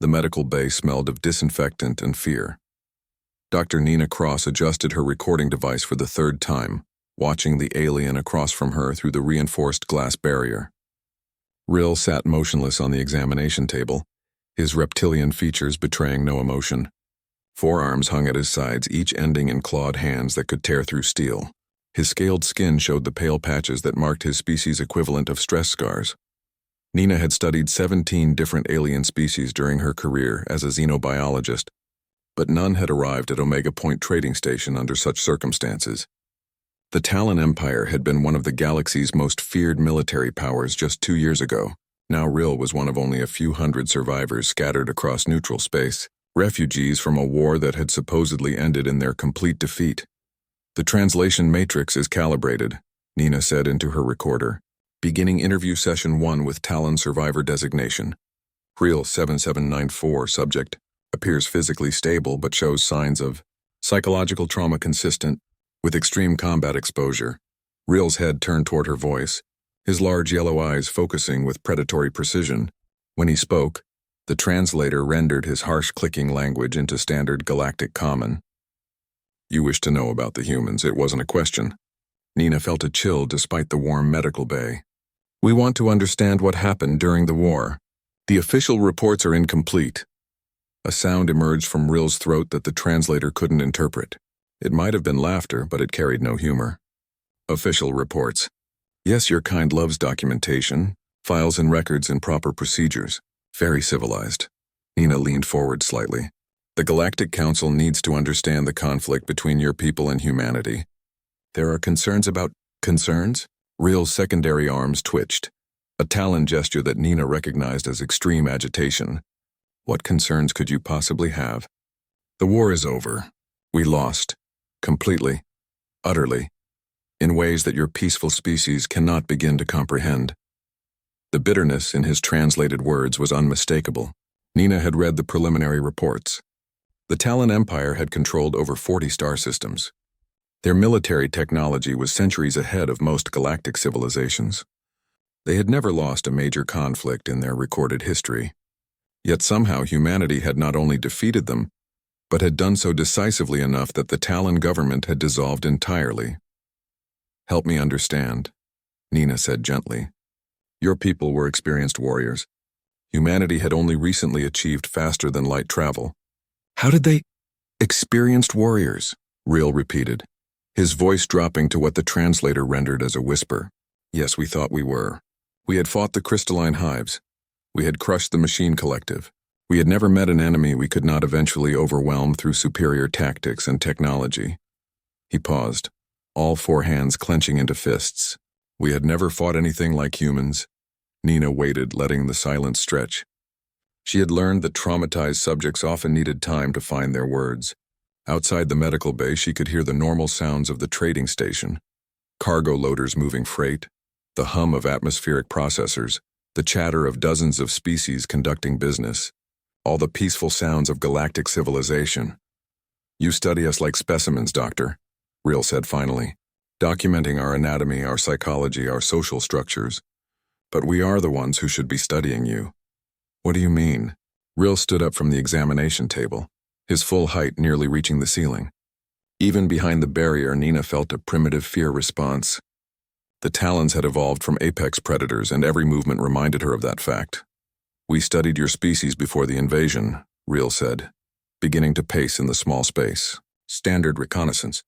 The medical bay smelled of disinfectant and fear. Dr. Nina Cross adjusted her recording device for the third time, watching the alien across from her through the reinforced glass barrier. Rill sat motionless on the examination table, his reptilian features betraying no emotion. Forearms hung at his sides, each ending in clawed hands that could tear through steel. His scaled skin showed the pale patches that marked his species' equivalent of stress scars. Nina had studied 17 different alien species during her career as a xenobiologist, but none had arrived at Omega Point Trading Station under such circumstances. The Talon Empire had been one of the galaxy's most feared military powers just 2 years ago. Now Rill was one of only a few hundred survivors scattered across neutral space, refugees from a war that had supposedly ended in their complete defeat. "The translation matrix is calibrated," Nina said into her recorder, beginning interview session 1 with Talon survivor designation. Rill 7794 subject, appears physically stable but shows signs of psychological trauma consistent with extreme combat exposure. Rill's head turned toward her voice, his large yellow eyes focusing with predatory precision. When he spoke, the translator rendered his harsh clicking language into standard galactic common. "You wish to know about the humans, it wasn't a question." Nina felt a chill despite the warm medical bay. "We want to understand what happened during the war. The official reports are incomplete." A sound emerged from Rill's throat that the translator couldn't interpret. It might have been laughter, but it carried no humor. "Official reports. Yes, your kind loves documentation, files and records and proper procedures. Very civilized." Nina leaned forward slightly. "The Galactic Council needs to understand the conflict between your people and humanity. There are concerns about..." "Concerns?" Rill's secondary arms twitched, a Talon gesture that Nina recognized as extreme agitation. "What concerns could you possibly have?" "The war is over. We lost. Completely. Utterly. In ways that your peaceful species cannot begin to comprehend." The bitterness in his translated words was unmistakable. Nina had read the preliminary reports. The Talon Empire had controlled over 40 star systems. Their military technology was centuries ahead of most galactic civilizations. They had never lost a major conflict in their recorded history. Yet somehow humanity had not only defeated them, but had done so decisively enough that the Talon government had dissolved entirely. "Help me understand," Nina said gently. "Your people were experienced warriors. Humanity had only recently achieved faster-than-light travel." "How did they—" "Experienced warriors," Rill repeated, his voice dropping to what the translator rendered as a whisper. "Yes, we thought we were. We had fought the crystalline hives. We had crushed the machine collective. We had never met an enemy we could not eventually overwhelm through superior tactics and technology." He paused, all four hands clenching into fists. "We had never fought anything like humans." Nina waited, letting the silence stretch. She had learned that traumatized subjects often needed time to find their words. Outside the medical bay, she could hear the normal sounds of the trading station. Cargo loaders moving freight, the hum of atmospheric processors, the chatter of dozens of species conducting business, all the peaceful sounds of galactic civilization. "You study us like specimens, Doctor," Rill said finally, "documenting our anatomy, our psychology, our social structures. But we are the ones who should be studying you." "What do you mean?" Rill stood up from the examination table, his full height nearly reaching the ceiling. Even behind the barrier, Nina felt a primitive fear response. The Talons had evolved from apex predators, and every movement reminded her of that fact. "We studied your species before the invasion," Rill said, beginning to pace in the small space. "Standard reconnaissance.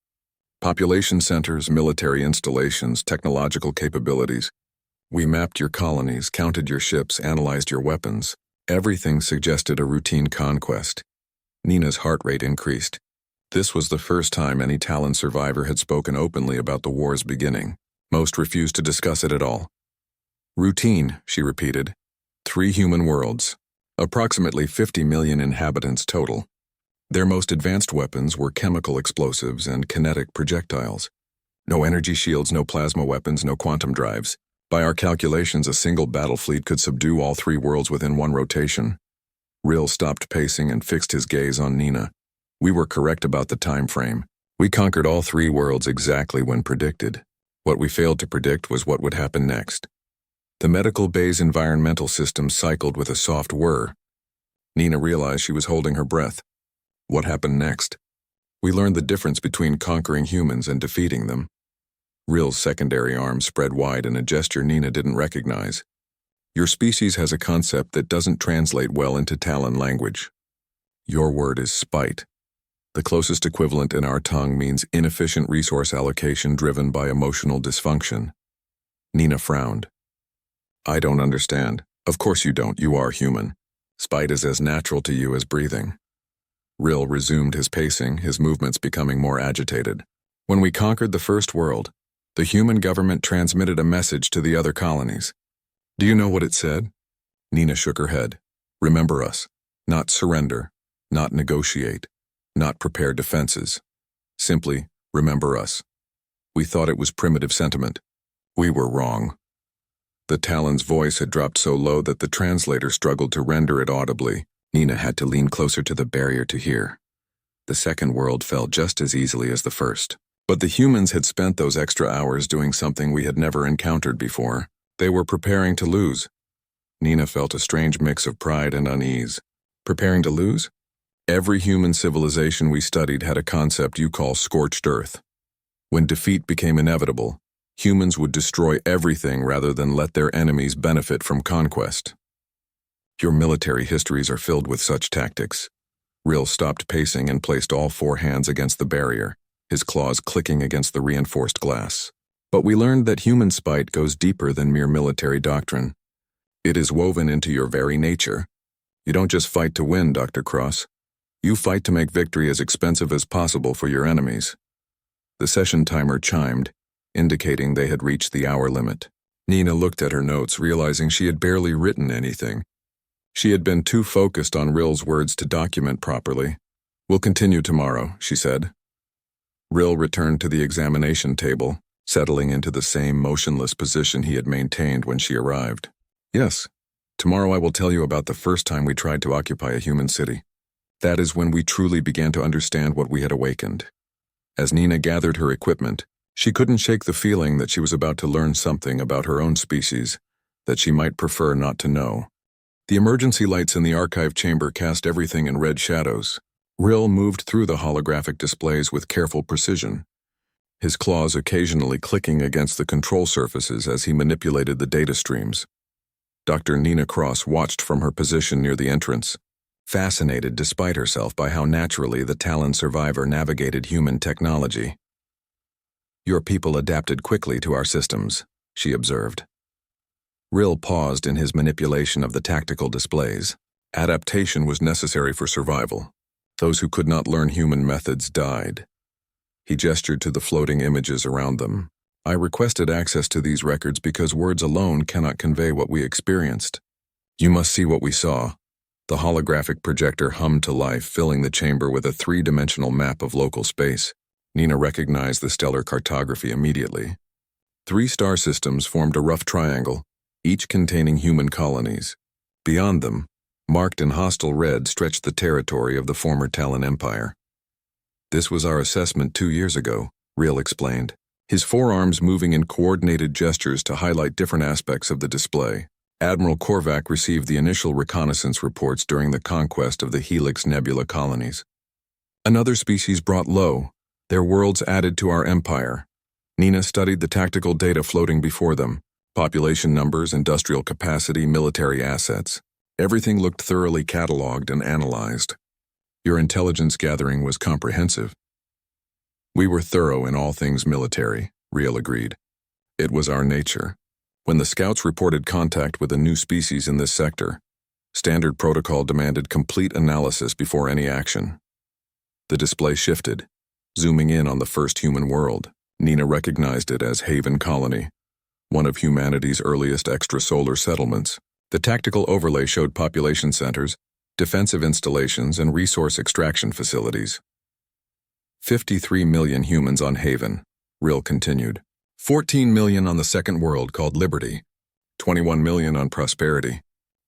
Population centers, military installations, technological capabilities. We mapped your colonies, counted your ships, analyzed your weapons. Everything suggested a routine conquest." Nina's heart rate increased. This was the first time any Talon survivor had spoken openly about the war's beginning. Most refused to discuss it at all. "Routine," she repeated. 3 human worlds. Approximately 50 million inhabitants total. Their most advanced weapons were chemical explosives and kinetic projectiles. No energy shields, no plasma weapons, no quantum drives. By our calculations, a single battle fleet could subdue all 3 worlds within one rotation. Rill stopped pacing and fixed his gaze on Nina. "We were correct about the time frame. We conquered all 3 worlds exactly when predicted. What we failed to predict was what would happen next." The medical bay's environmental system cycled with a soft whir. Nina realized she was holding her breath. What happened next? We learned the difference between conquering humans and defeating them. Ril's secondary arm spread wide in a gesture Nina didn't recognize. Your species has a concept that doesn't translate well into Talon language. Your word is spite. The closest equivalent in our tongue means inefficient resource allocation driven by emotional dysfunction. Nina frowned. I don't understand. Of course you don't, you are human. Spite is as natural to you as breathing. Ril resumed his pacing, his movements becoming more agitated. When we conquered the first world, the human government transmitted a message to the other colonies. Do you know what it said? Nina shook her head. Remember us. Not surrender. Not negotiate. Not prepare defenses. Simply, remember us. We thought it was primitive sentiment. We were wrong. The Talon's voice had dropped so low that the translator struggled to render it audibly. Nina had to lean closer to the barrier to hear. The second world fell just as easily as the first. But the humans had spent those extra hours doing something we had never encountered before. They were preparing to lose. Nina felt a strange mix of pride and unease. Preparing to lose? Every human civilization we studied had a concept you call scorched earth. When defeat became inevitable, humans would destroy everything rather than let their enemies benefit from conquest. Your military histories are filled with such tactics. Ril stopped pacing and placed all four hands against the barrier, his claws clicking against the reinforced glass. But we learned that human spite goes deeper than mere military doctrine. It is woven into your very nature. You don't just fight to win, Dr. Cross. You fight to make victory as expensive as possible for your enemies. The session timer chimed, indicating they had reached the hour limit. Nina looked at her notes, realizing she had barely written anything. She had been too focused on Ril's words to document properly. We'll continue tomorrow, she said. Ril returned to the examination table, settling into the same motionless position he had maintained when she arrived. Yes, tomorrow I will tell you about the first time we tried to occupy a human city. That is when we truly began to understand what we had awakened. As Nina gathered her equipment, she couldn't shake the feeling that she was about to learn something about her own species that she might prefer not to know. The emergency lights in the archive chamber cast everything in red shadows. Ril moved through the holographic displays with careful precision, his claws occasionally clicking against the control surfaces as he manipulated the data streams. Dr. Nina Cross watched from her position near the entrance, fascinated despite herself by how naturally the Talon survivor navigated human technology. Your people adapted quickly to our systems, she observed. Ril paused in his manipulation of the tactical displays. Adaptation was necessary for survival. Those who could not learn human methods died. He gestured to the floating images around them. I requested access to these records because words alone cannot convey what we experienced. You must see what we saw. The holographic projector hummed to life, filling the chamber with a three-dimensional map of local space. Nina recognized the stellar cartography immediately. 3 star systems formed a rough triangle, each containing human colonies. Beyond them, marked in hostile red, stretched the territory of the former Talon Empire. This was our assessment 2 years ago, Ril explained, his forearms moving in coordinated gestures to highlight different aspects of the display. Admiral Korvac received the initial reconnaissance reports during the conquest of the Helix Nebula colonies. Another species brought low, their worlds added to our empire. Nina studied the tactical data floating before them, population numbers, industrial capacity, military assets. Everything looked thoroughly cataloged and analyzed. Your intelligence gathering was comprehensive. We were thorough in all things military, Ril agreed. It was our nature. When the scouts reported contact with a new species in this sector, standard protocol demanded complete analysis before any action. The display shifted, zooming in on the first human world. Nina recognized it as Haven Colony, one of humanity's earliest extrasolar settlements. The tactical overlay showed population centers, defensive installations, and resource extraction facilities. 53 million humans on Haven, Ril continued. 14 million on the second world called Liberty. 21 million on Prosperity.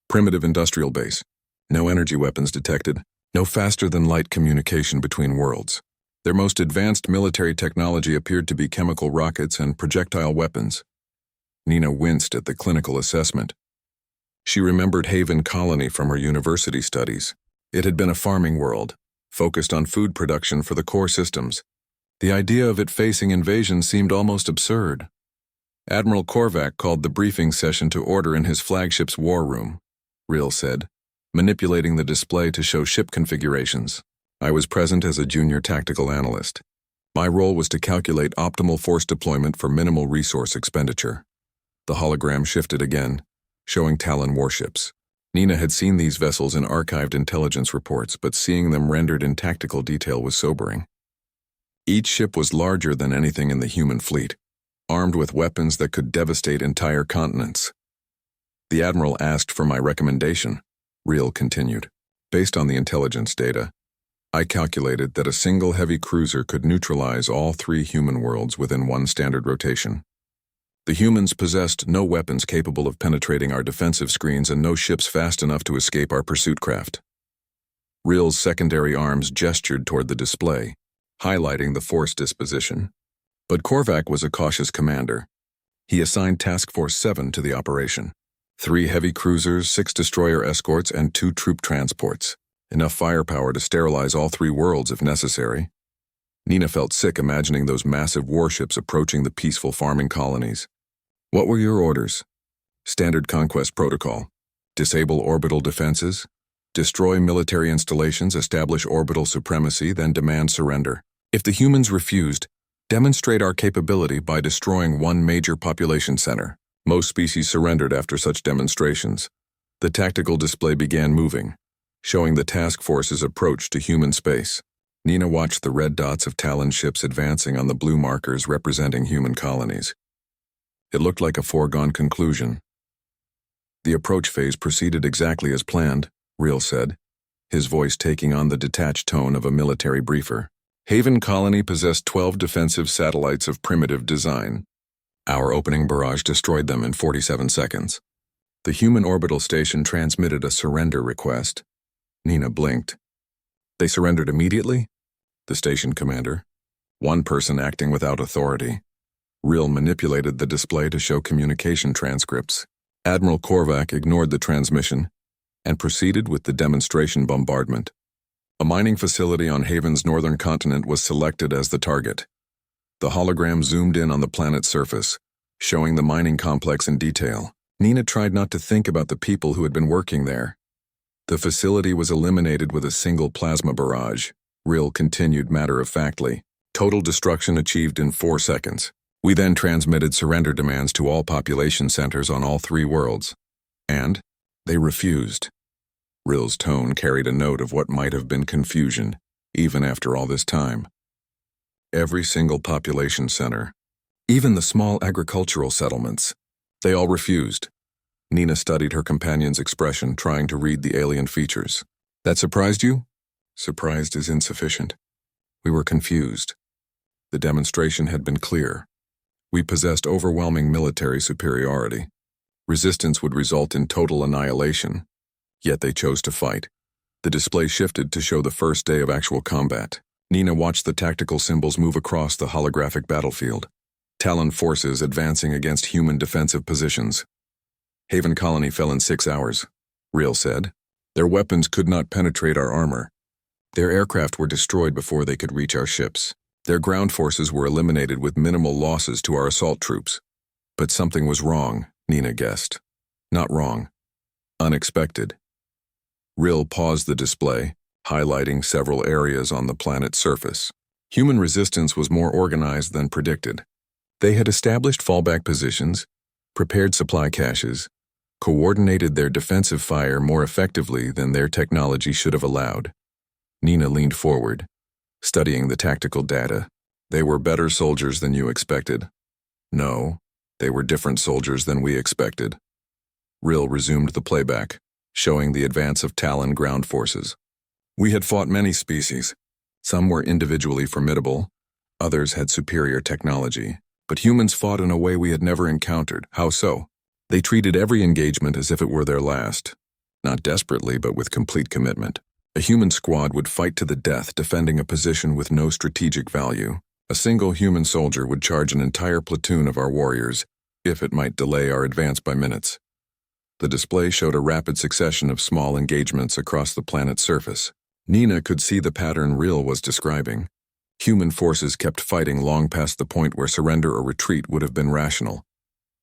Primitive industrial base. No energy weapons detected. No faster-than-light communication between worlds. Their most advanced military technology appeared to be chemical rockets and projectile weapons. Nina winced at the clinical assessment. She remembered Haven Colony from her university studies. It had been a farming world, focused on food production for the core systems. The idea of it facing invasion seemed almost absurd. Admiral Korvac called the briefing session to order in his flagship's war room, Reel said, manipulating the display to show ship configurations. I was present as a junior tactical analyst. My role was to calculate optimal force deployment for minimal resource expenditure. The hologram shifted again, showing Talon warships. Nina had seen these vessels in archived intelligence reports, but seeing them rendered in tactical detail was sobering. Each ship was larger than anything in the human fleet, armed with weapons that could devastate entire continents. The Admiral asked for my recommendation, Reel continued. Based on the intelligence data, I calculated that a single heavy cruiser could neutralize all 3 human worlds within 1 standard rotation. The humans possessed no weapons capable of penetrating our defensive screens and no ships fast enough to escape our pursuit craft. Reel's secondary arms gestured toward the display, highlighting the force disposition. But Korvac was a cautious commander. He assigned Task Force 7 to the operation. 3 heavy cruisers, 6 destroyer escorts, and 2 troop transports. Enough firepower to sterilize all 3 worlds if necessary. Nina felt sick imagining those massive warships approaching the peaceful farming colonies. What were your orders? Standard conquest protocol. Disable orbital defenses. Destroy military installations, establish orbital supremacy, then demand surrender. If the humans refused, demonstrate our capability by destroying 1 major population center. Most species surrendered after such demonstrations. The tactical display began moving, showing the task force's approach to human space. Nina watched the red dots of Talon ships advancing on the blue markers representing human colonies. It looked like a foregone conclusion. The approach phase proceeded exactly as planned, Reel said, his voice taking on the detached tone of a military briefer. Haven Colony possessed 12 defensive satellites of primitive design. Our opening barrage destroyed them in 47 seconds. The human orbital station transmitted a surrender request. Nina blinked. They surrendered immediately? The station commander. 1 person acting without authority. Reel manipulated the display to show communication transcripts. Admiral Korvac ignored the transmission and proceeded with the demonstration bombardment. A mining facility on Haven's northern continent was selected as the target. The hologram zoomed in on the planet's surface, showing the mining complex in detail. Nina tried not to think about the people who had been working there. The facility was eliminated with a single plasma barrage, Reel continued matter-of-factly. Total destruction achieved in 4 seconds. We then transmitted surrender demands to all population centers on all 3 worlds. And they refused. Reel's tone carried a note of what might have been confusion, even after all this time. Every single population center, even the small agricultural settlements, they all refused. Nina studied her companion's expression, trying to read the alien features. That surprised you? Surprised is insufficient. We were confused. The demonstration had been clear. We possessed overwhelming military superiority. Resistance would result in total annihilation. Yet they chose to fight. The display shifted to show the first day of actual combat. Nina watched the tactical symbols move across the holographic battlefield. Talon forces advancing against human defensive positions. Haven Colony fell in 6 hours, Reel said. Their weapons could not penetrate our armor. Their aircraft were destroyed before they could reach our ships. Their ground forces were eliminated with minimal losses to our assault troops. But something was wrong, Nina guessed. Not wrong. Unexpected. Reel paused the display, highlighting several areas on the planet's surface. Human resistance was more organized than predicted. They had established fallback positions, prepared supply caches, coordinated their defensive fire more effectively than their technology should have allowed. Nina leaned forward, studying the tactical data. They were better soldiers than you expected. No, they were different soldiers than we expected. Reel resumed the playback, showing the advance of Talon ground forces. We had fought many species. Some were individually formidable, others had superior technology. But humans fought in a way we had never encountered. How so? They treated every engagement as if it were their last. Not desperately, but with complete commitment. A human squad would fight to the death, defending a position with no strategic value. A single human soldier would charge an entire platoon of our warriors, if it might delay our advance by minutes. The display showed a rapid succession of small engagements across the planet's surface. Nina could see the pattern Real was describing. Human forces kept fighting long past the point where surrender or retreat would have been rational.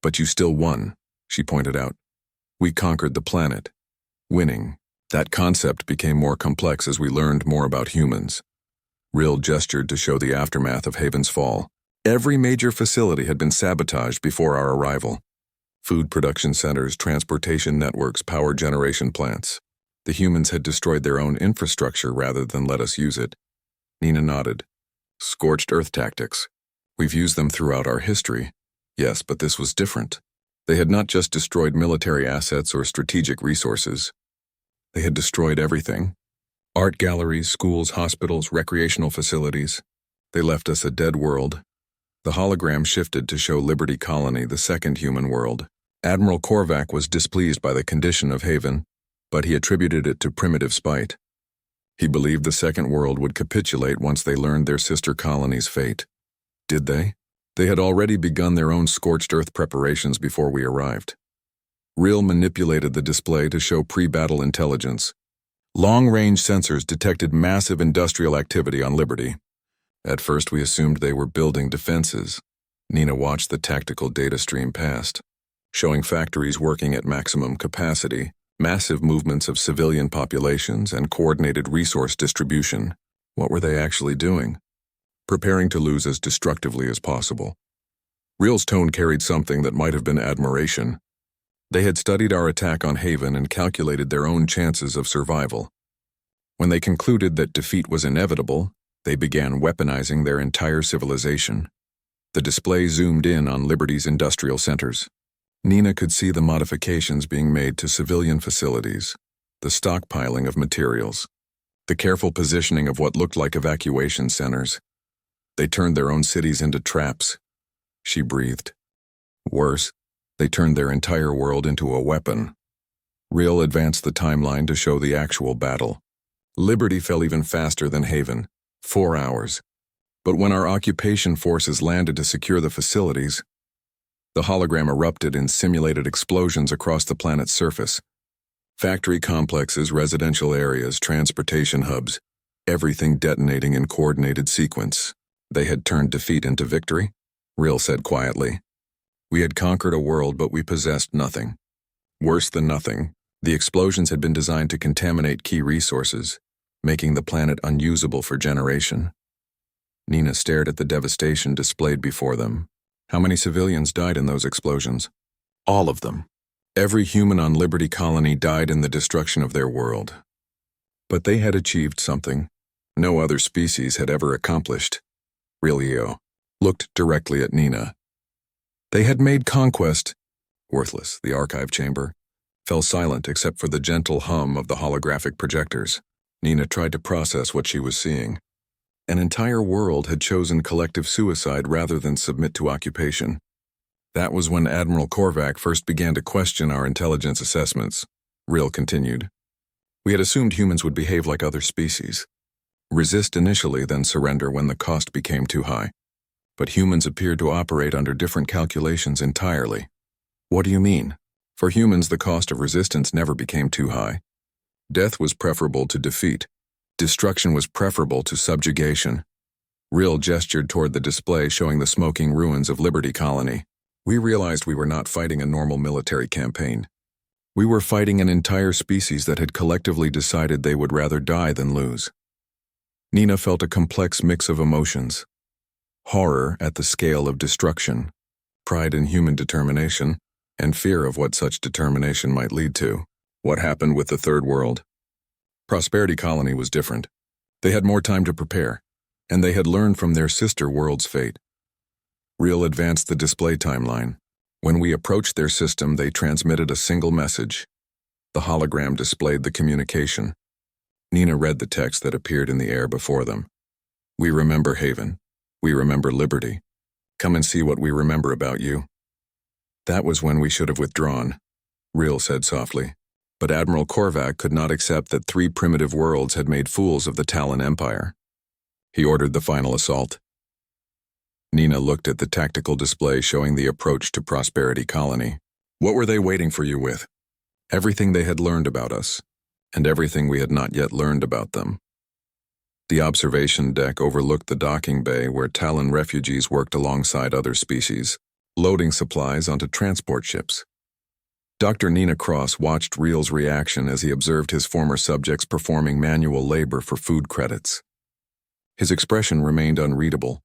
But you still won, she pointed out. We conquered the planet. Winning. That concept became more complex as we learned more about humans. Real gestured to show the aftermath of Haven's fall. Every major facility had been sabotaged before our arrival. Food production centers, transportation networks, power generation plants. The humans had destroyed their own infrastructure rather than let us use it. Nina nodded. Scorched earth tactics. We've used them throughout our history. Yes, but this was different. They had not just destroyed military assets or strategic resources. They had destroyed everything. Art galleries, schools, hospitals, recreational facilities. They left us a dead world. The hologram shifted to show Liberty Colony, the second human world. Admiral Korvac was displeased by the condition of Haven, but he attributed it to primitive spite. He believed the second world would capitulate once they learned their sister colony's fate. Did they? They had already begun their own scorched earth preparations before we arrived. Real manipulated the display to show pre-battle intelligence. Long-range sensors detected massive industrial activity on Liberty. At first we assumed they were building defenses. Nina watched the tactical data stream past, showing factories working at maximum capacity, massive movements of civilian populations, and coordinated resource distribution. What were they actually doing? Preparing to lose as destructively as possible. Real's tone carried something that might have been admiration. They had studied our attack on Haven and calculated their own chances of survival. When they concluded that defeat was inevitable, they began weaponizing their entire civilization. The display zoomed in on Liberty's industrial centers. Nina could see the modifications being made to civilian facilities, the stockpiling of materials, the careful positioning of what looked like evacuation centers. They turned their own cities into traps. She breathed. Worse, they turned their entire world into a weapon. Real advanced the timeline to show the actual battle. Liberty fell even faster than Haven, 4 hours. But when our occupation forces landed to secure the facilities, the hologram erupted in simulated explosions across the planet's surface. Factory complexes, residential areas, transportation hubs, everything detonating in coordinated sequence. They had turned defeat into victory, Real said quietly. We had conquered a world, but we possessed nothing. Worse than nothing, the explosions had been designed to contaminate key resources, making the planet unusable for generation. Nina stared at the devastation displayed before them. How many civilians died in those explosions? All of them. Every human on Liberty Colony died in the destruction of their world. But they had achieved something no other species had ever accomplished. Relio looked directly at Nina. They had made conquest worthless. The archive chamber fell silent except for the gentle hum of the holographic projectors. Nina tried to process what she was seeing. An entire world had chosen collective suicide rather than submit to occupation. That was when Admiral Korvac first began to question our intelligence assessments. Real continued. We had assumed humans would behave like other species. Resist initially, then surrender when the cost became too high. But humans appeared to operate under different calculations entirely. What do you mean? For humans, the cost of resistance never became too high. Death was preferable to defeat. Destruction was preferable to subjugation. Real gestured toward the display showing the smoking ruins of Liberty Colony. We realized we were not fighting a normal military campaign. We were fighting an entire species that had collectively decided they would rather die than lose. Nina felt a complex mix of emotions. Horror at the scale of destruction, pride in human determination, and fear of what such determination might lead to. What happened with the Third World? Prosperity Colony was different. They had more time to prepare, and they had learned from their sister world's fate. Real advanced the display timeline. When we approached their system, they transmitted a single message. The hologram displayed the communication. Nina read the text that appeared in the air before them. We remember Haven. We remember Liberty. Come and see what we remember about you. That was when we should have withdrawn, Real said softly. But Admiral Korvac could not accept that 3 primitive worlds had made fools of the Talon Empire. He ordered the final assault. Nina looked at the tactical display showing the approach to Prosperity Colony. What were they waiting for you with? everything they had learned about us, and everything we had not yet learned about them. The observation deck overlooked the docking bay where Talon refugees worked alongside other species, loading supplies onto transport ships. Dr. Nina Cross watched Real's reaction as he observed his former subjects performing manual labor for food credits. His expression remained unreadable,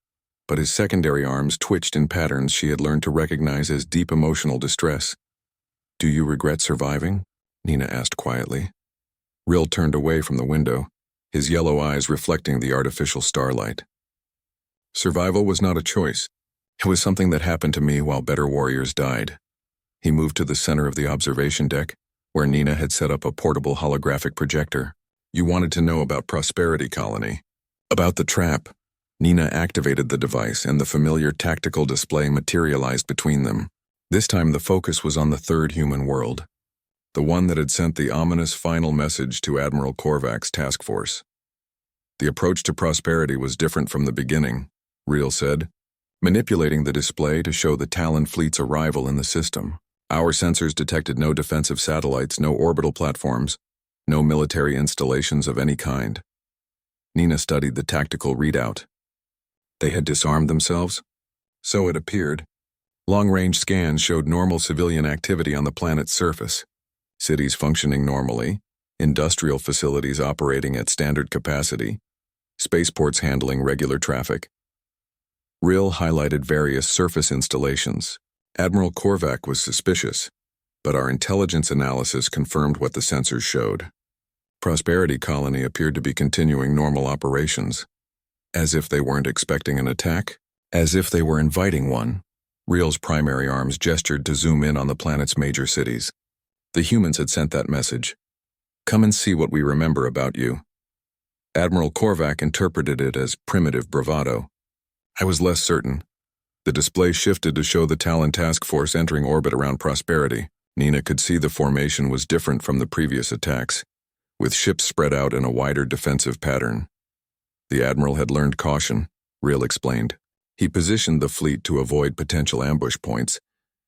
but his secondary arms twitched in patterns she had learned to recognize as deep emotional distress. "Do you regret surviving?" Nina asked quietly. Real turned away from the window, his yellow eyes reflecting the artificial starlight. "Survival was not a choice. It was something that happened to me while better warriors died." He moved to the center of the observation deck, where Nina had set up a portable holographic projector. "You wanted to know about Prosperity Colony." About the trap. Nina activated the device and the familiar tactical display materialized between them. This time the focus was on the third human world, the one that had sent the ominous final message to Admiral Korvac's task force. "The approach to Prosperity was different from the beginning," Real said, manipulating the display to show the Talon fleet's arrival in the system. "Our sensors detected no defensive satellites, no orbital platforms, no military installations of any kind." Nina studied the tactical readout. They had disarmed themselves? So it appeared. Long-range scans showed normal civilian activity on the planet's surface. Cities functioning normally, industrial facilities operating at standard capacity, spaceports handling regular traffic. Real highlighted various surface installations. Admiral Korvac was suspicious, but our intelligence analysis confirmed what the sensors showed. Prosperity Colony appeared to be continuing normal operations. As if they weren't expecting an attack? As if they were inviting one. Real's primary arms gestured to zoom in on the planet's major cities. The humans had sent that message. "Come and see what we remember about you." Admiral Korvac interpreted it as primitive bravado. I was less certain. The display shifted to show the Talon task force entering orbit around Prosperity. Nina could see the formation was different from the previous attacks, with ships spread out in a wider defensive pattern. The Admiral had learned caution, Real explained. He positioned the fleet to avoid potential ambush points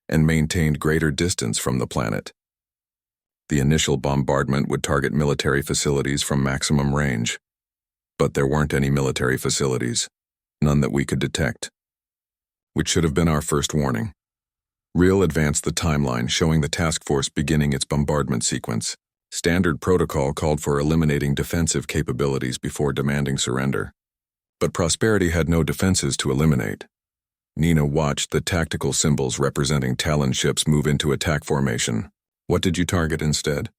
and maintained greater distance from the planet. The initial bombardment would target military facilities from maximum range. But there weren't any military facilities, none that we could detect. Which should have been our first warning. Real advanced the timeline showing the task force beginning its bombardment sequence. Standard protocol called for eliminating defensive capabilities before demanding surrender. But Prosperity had no defenses to eliminate. Nina watched the tactical symbols representing Talon ships move into attack formation. What did you target instead?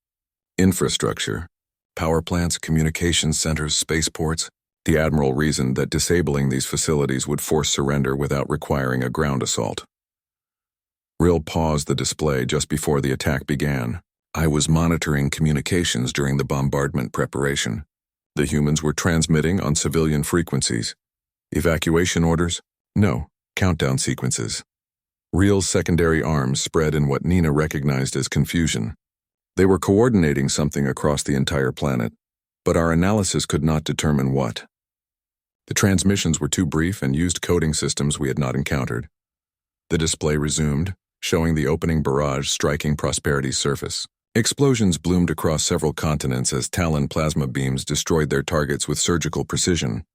Infrastructure. Power plants, communications centers, spaceports. The Admiral reasoned that disabling these facilities would force surrender without requiring a ground assault. Real paused the display just before the attack began. I was monitoring communications during the bombardment preparation. The humans were transmitting on civilian frequencies. Evacuation orders? No. Countdown sequences. Real's secondary arms spread in what Nina recognized as confusion. They were coordinating something across the entire planet, but our analysis could not determine what. The transmissions were too brief and used coding systems we had not encountered. The display resumed, showing the opening barrage striking Prosperity's surface. Explosions bloomed across several continents as Talon plasma beams destroyed their targets with surgical precision.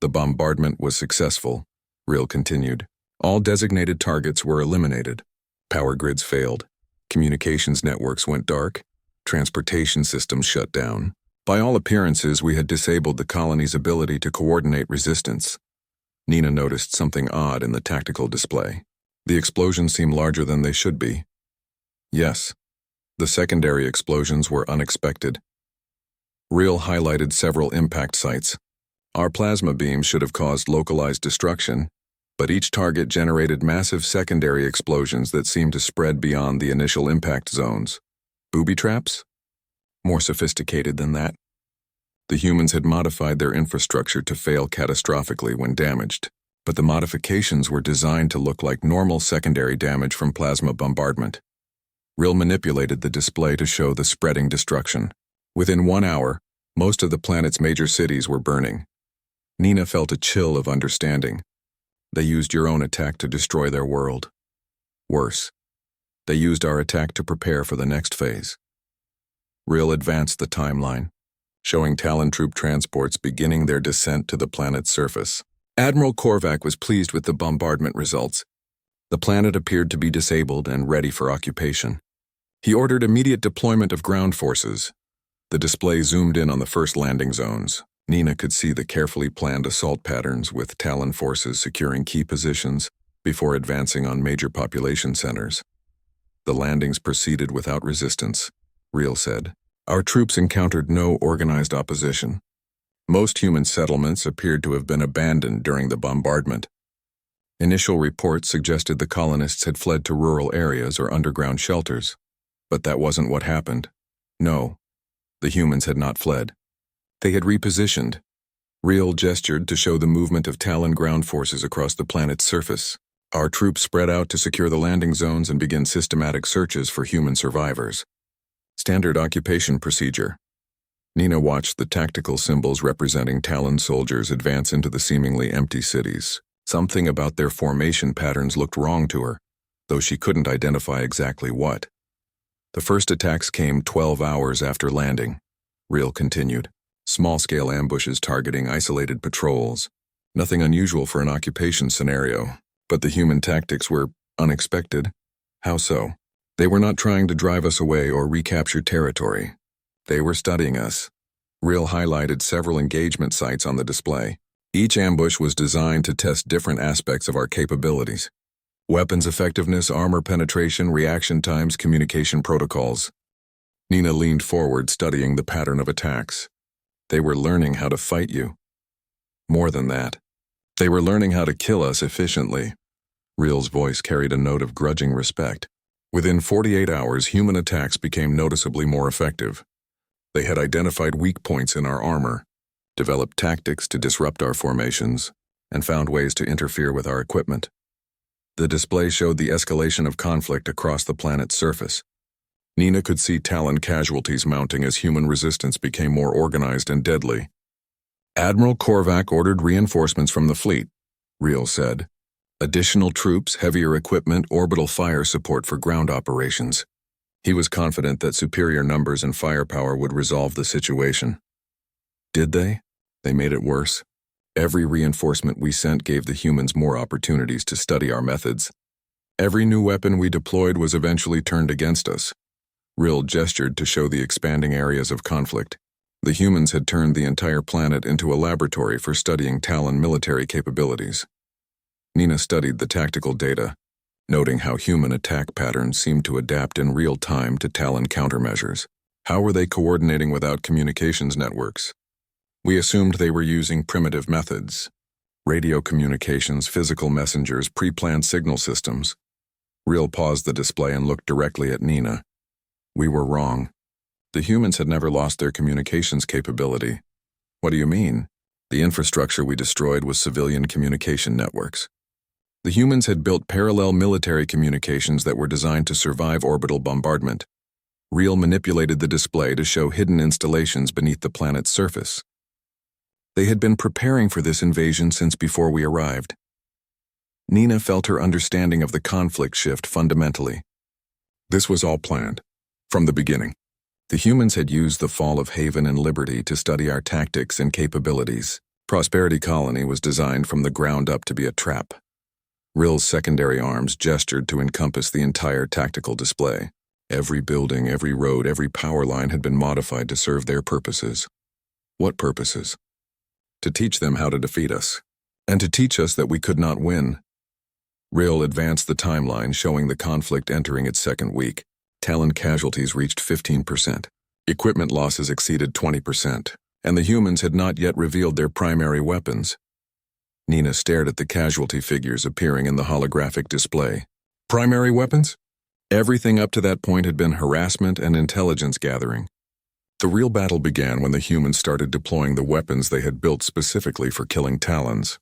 The bombardment was successful, Real continued. All designated targets were eliminated. Power grids failed. Communications networks went dark. Transportation systems shut down. By all appearances, we had disabled the colony's ability to coordinate resistance. Nina noticed something odd in the tactical display. The explosions seemed larger than they should be. Yes. The secondary explosions were unexpected. Real highlighted several impact sites. Our plasma beams should have caused localized destruction, but each target generated massive secondary explosions that seemed to spread beyond the initial impact zones. Booby traps? More sophisticated than that. The humans had modified their infrastructure to fail catastrophically when damaged, but the modifications were designed to look like normal secondary damage from plasma bombardment. Real manipulated the display to show the spreading destruction. Within 1 hour, most of the planet's major cities were burning. Nina felt a chill of understanding. They used your own attack to destroy their world. Worse, they used our attack to prepare for the next phase. Real advanced the timeline, showing Talon troop transports beginning their descent to the planet's surface. Admiral Korvac was pleased with the bombardment results. The planet appeared to be disabled and ready for occupation. He ordered immediate deployment of ground forces. The display zoomed in on the first landing zones. Nina could see the carefully planned assault patterns with Talon forces securing key positions before advancing on major population centers. The landings proceeded without resistance, Real said. Our troops encountered no organized opposition. Most human settlements appeared to have been abandoned during the bombardment. Initial reports suggested the colonists had fled to rural areas or underground shelters. But that wasn't what happened. No, the humans had not fled. They had repositioned. Real gestured to show the movement of Talon ground forces across the planet's surface. Our troops spread out to secure the landing zones and begin systematic searches for human survivors. Standard occupation procedure. Nina watched the tactical symbols representing Talon soldiers advance into the seemingly empty cities. Something about their formation patterns looked wrong to her, though she couldn't identify exactly what. The first attacks came 12 hours after landing, Real continued. Small-scale ambushes targeting isolated patrols. Nothing unusual for an occupation scenario, but the human tactics were unexpected. How so? They were not trying to drive us away or recapture territory. They were studying us. Real highlighted several engagement sites on the display. Each ambush was designed to test different aspects of our capabilities. Weapons effectiveness, armor penetration, reaction times, communication protocols. Nina leaned forward, studying the pattern of attacks. They were learning how to fight you. More than that, they were learning how to kill us efficiently. Real's voice carried a note of grudging respect. Within 48 hours, human attacks became noticeably more effective. They had identified weak points in our armor, developed tactics to disrupt our formations, and found ways to interfere with our equipment. The display showed the escalation of conflict across the planet's surface. Nina could see Talon casualties mounting as human resistance became more organized and deadly. Admiral Korvac ordered reinforcements from the fleet, Real said. Additional troops, heavier equipment, orbital fire support for ground operations. He was confident that superior numbers and firepower would resolve the situation. Did they? They made it worse. Every reinforcement we sent gave the humans more opportunities to study our methods. Every new weapon we deployed was eventually turned against us. Real gestured to show the expanding areas of conflict. The humans had turned the entire planet into a laboratory for studying Talon military capabilities. Nina studied the tactical data, noting how human attack patterns seemed to adapt in real time to Talon countermeasures. How were they coordinating without communications networks? We assumed they were using primitive methods. Radio communications, physical messengers, pre-planned signal systems. Real paused the display and looked directly at Nina. We were wrong. The humans had never lost their communications capability. What do you mean? The infrastructure we destroyed was civilian communication networks. The humans had built parallel military communications that were designed to survive orbital bombardment. Real manipulated the display to show hidden installations beneath the planet's surface. They had been preparing for this invasion since before we arrived. Nina felt her understanding of the conflict shift fundamentally. This was all planned. From the beginning, the humans had used the fall of Haven and Liberty to study our tactics and capabilities. Prosperity Colony was designed from the ground up to be a trap. Real's secondary arms gestured to encompass the entire tactical display. Every building, every road, every power line had been modified to serve their purposes. What purposes? To teach them how to defeat us, and to teach us that we could not win. Real advanced the timeline, showing the conflict entering its second week. Talon casualties reached 15%. Equipment losses exceeded 20%, and the humans had not yet revealed their primary weapons. Nina stared at the casualty figures appearing in the holographic display. Primary weapons? Everything up to that point had been harassment and intelligence gathering. The real battle began when the humans started deploying the weapons they had built specifically for killing Talons.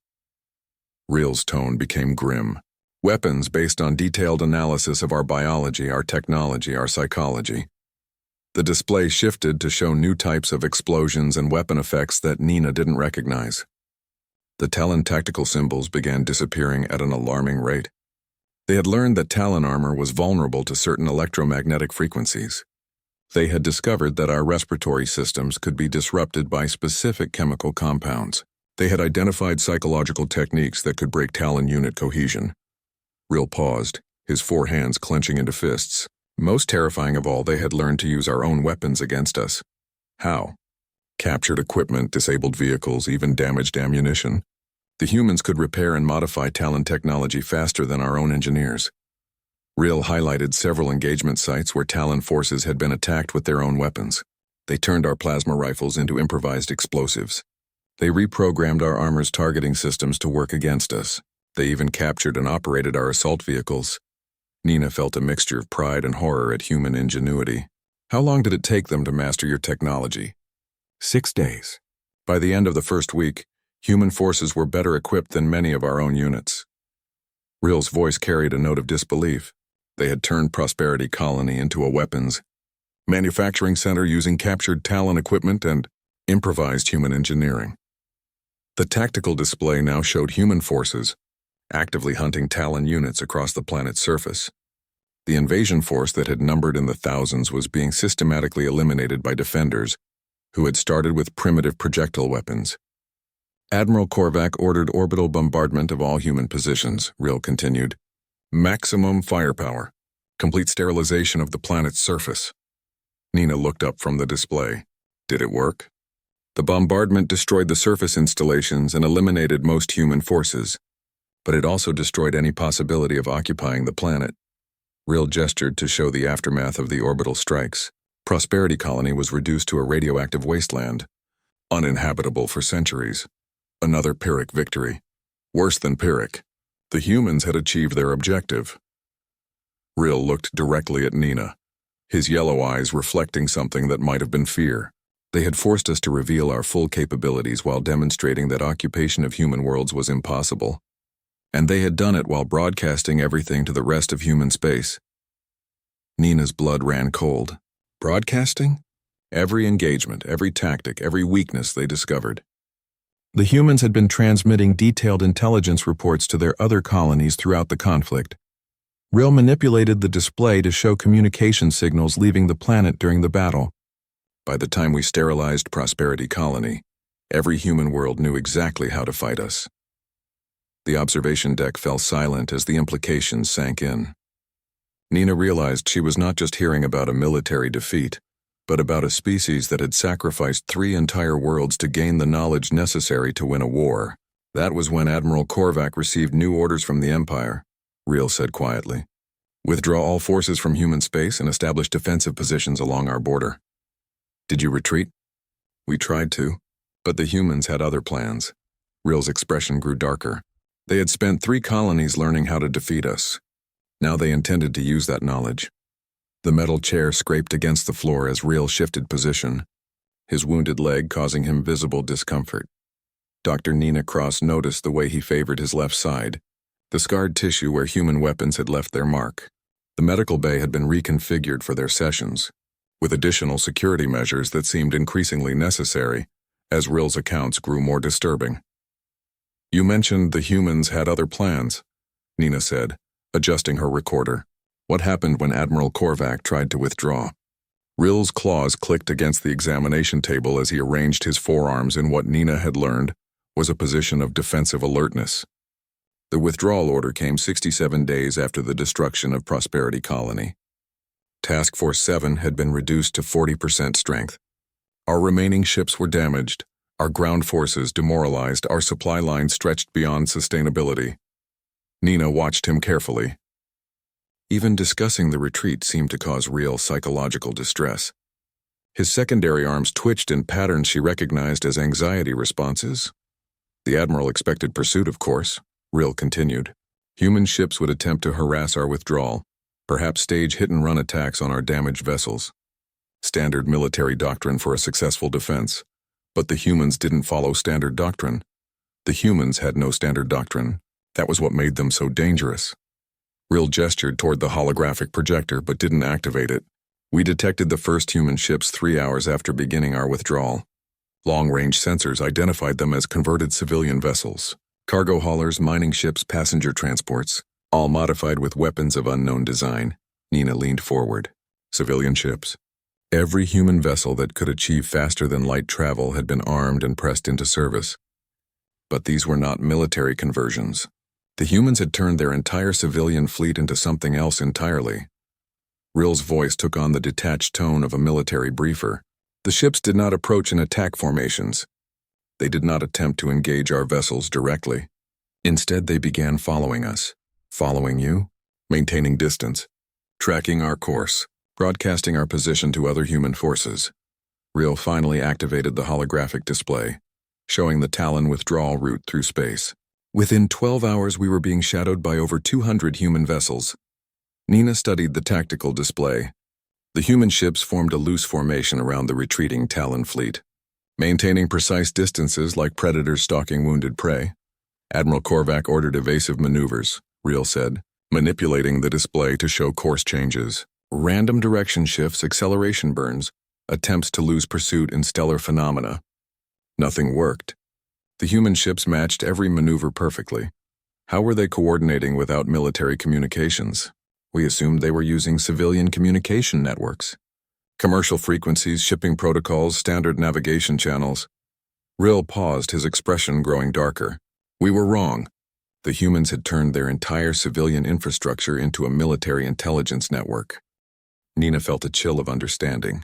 Real's tone became grim. Weapons based on detailed analysis of our biology, our technology, our psychology. The display shifted to show new types of explosions and weapon effects that Nina didn't recognize. The Talon tactical symbols began disappearing at an alarming rate. They had learned that Talon armor was vulnerable to certain electromagnetic frequencies. They had discovered that our respiratory systems could be disrupted by specific chemical compounds. They had identified psychological techniques that could break Talon unit cohesion. Riel paused, his four hands clenching into fists. Most terrifying of all, they had learned to use our own weapons against us. How? Captured equipment, disabled vehicles, even damaged ammunition. The humans could repair and modify Talon technology faster than our own engineers. Riel highlighted several engagement sites where Talon forces had been attacked with their own weapons. They turned our plasma rifles into improvised explosives. They reprogrammed our armor's targeting systems to work against us. They even captured and operated our assault vehicles. Nina felt a mixture of pride and horror at human ingenuity. How long did it take them to master your technology? 6 days. By the end of the first week, human forces were better equipped than many of our own units. Riel's voice carried a note of disbelief. They had turned Prosperity Colony into a weapons manufacturing center using captured Talon equipment and improvised human engineering. The tactical display now showed human forces actively hunting Talon units across the planet's surface. The invasion force that had numbered in the thousands was being systematically eliminated by defenders who had started with primitive projectile weapons. Admiral Korvac ordered orbital bombardment of all human positions, Riel continued. Maximum firepower. Complete sterilization of the planet's surface. Nina looked up from the display. Did it work? The bombardment destroyed the surface installations and eliminated most human forces, but it also destroyed any possibility of occupying the planet. Riel gestured to show the aftermath of the orbital strikes. Prosperity Colony was reduced to a radioactive wasteland, uninhabitable for centuries. Another Pyrrhic victory. Worse than Pyrrhic. The humans had achieved their objective. Riel looked directly at Nina, his yellow eyes reflecting something that might have been fear. They had forced us to reveal our full capabilities while demonstrating that occupation of human worlds was impossible. And they had done it while broadcasting everything to the rest of human space. Nina's blood ran cold. Broadcasting? Every engagement, every tactic, every weakness they discovered. The humans had been transmitting detailed intelligence reports to their other colonies throughout the conflict. Riel manipulated the display to show communication signals leaving the planet during the battle. By the time we sterilized Prosperity Colony, every human world knew exactly how to fight us. The observation deck fell silent as the implications sank in. Nina realized she was not just hearing about a military defeat, but about a species that had sacrificed 3 entire worlds to gain the knowledge necessary to win a war. That was when Admiral Korvac received new orders from the Empire, Riel said quietly. Withdraw all forces from human space and establish defensive positions along our border. Did you retreat? We tried to, but the humans had other plans. Riel's expression grew darker. They had spent 3 colonies learning how to defeat us. Now they intended to use that knowledge. The metal chair scraped against the floor as Riel shifted position, his wounded leg causing him visible discomfort. Dr. Nina Cross noticed the way he favored his left side, the scarred tissue where human weapons had left their mark. The medical bay had been reconfigured for their sessions, with additional security measures that seemed increasingly necessary as Riel's accounts grew more disturbing. You mentioned the humans had other plans, Nina said, adjusting her recorder. What happened when Admiral Korvac tried to withdraw? Riel's claws clicked against the examination table as he arranged his forearms in what Nina had learned was a position of defensive alertness. The withdrawal order came 67 days after the destruction of Prosperity Colony. Task Force 7 had been reduced to 40% strength. Our remaining ships were damaged, our ground forces demoralized, our supply lines stretched beyond sustainability. Nina watched him carefully. Even discussing the retreat seemed to cause Riel psychological distress. His secondary arms twitched in patterns she recognized as anxiety responses. The Admiral expected pursuit, of course, Riel continued. Human ships would attempt to harass our withdrawal, perhaps stage hit-and-run attacks on our damaged vessels. Standard military doctrine for a successful defense. But the humans didn't follow standard doctrine. The humans had no standard doctrine. That was what made them so dangerous. Riel gestured toward the holographic projector but didn't activate it. We detected the first human ships 3 hours after beginning our withdrawal. Long-range sensors identified them as converted civilian vessels. Cargo haulers, mining ships, passenger transports, all modified with weapons of unknown design. Nina leaned forward. Civilian ships? Every human vessel that could achieve faster-than-light travel had been armed and pressed into service. But these were not military conversions. The humans had turned their entire civilian fleet into something else entirely. Rill's voice took on the detached tone of a military briefer. The ships did not approach in attack formations. They did not attempt to engage our vessels directly. Instead, they began following us. Following you? Maintaining distance. Tracking our course. Broadcasting our position to other human forces. Rill finally activated the holographic display, showing the Talon withdrawal route through space. Within 12 hours, we were being shadowed by over 200 human vessels. Nina studied the tactical display. The human ships formed a loose formation around the retreating Talon fleet, maintaining precise distances like predators stalking wounded prey. Admiral Korvac ordered evasive maneuvers, Rill said, manipulating the display to show course changes. Random direction shifts, acceleration burns, attempts to lose pursuit in stellar phenomena. Nothing worked. The human ships matched every maneuver perfectly. How were they coordinating without military communications? We assumed they were using civilian communication networks. Commercial frequencies, shipping protocols, standard navigation channels. Rill paused, his expression growing darker. We were wrong. The humans had turned their entire civilian infrastructure into a military intelligence network. Nina felt a chill of understanding.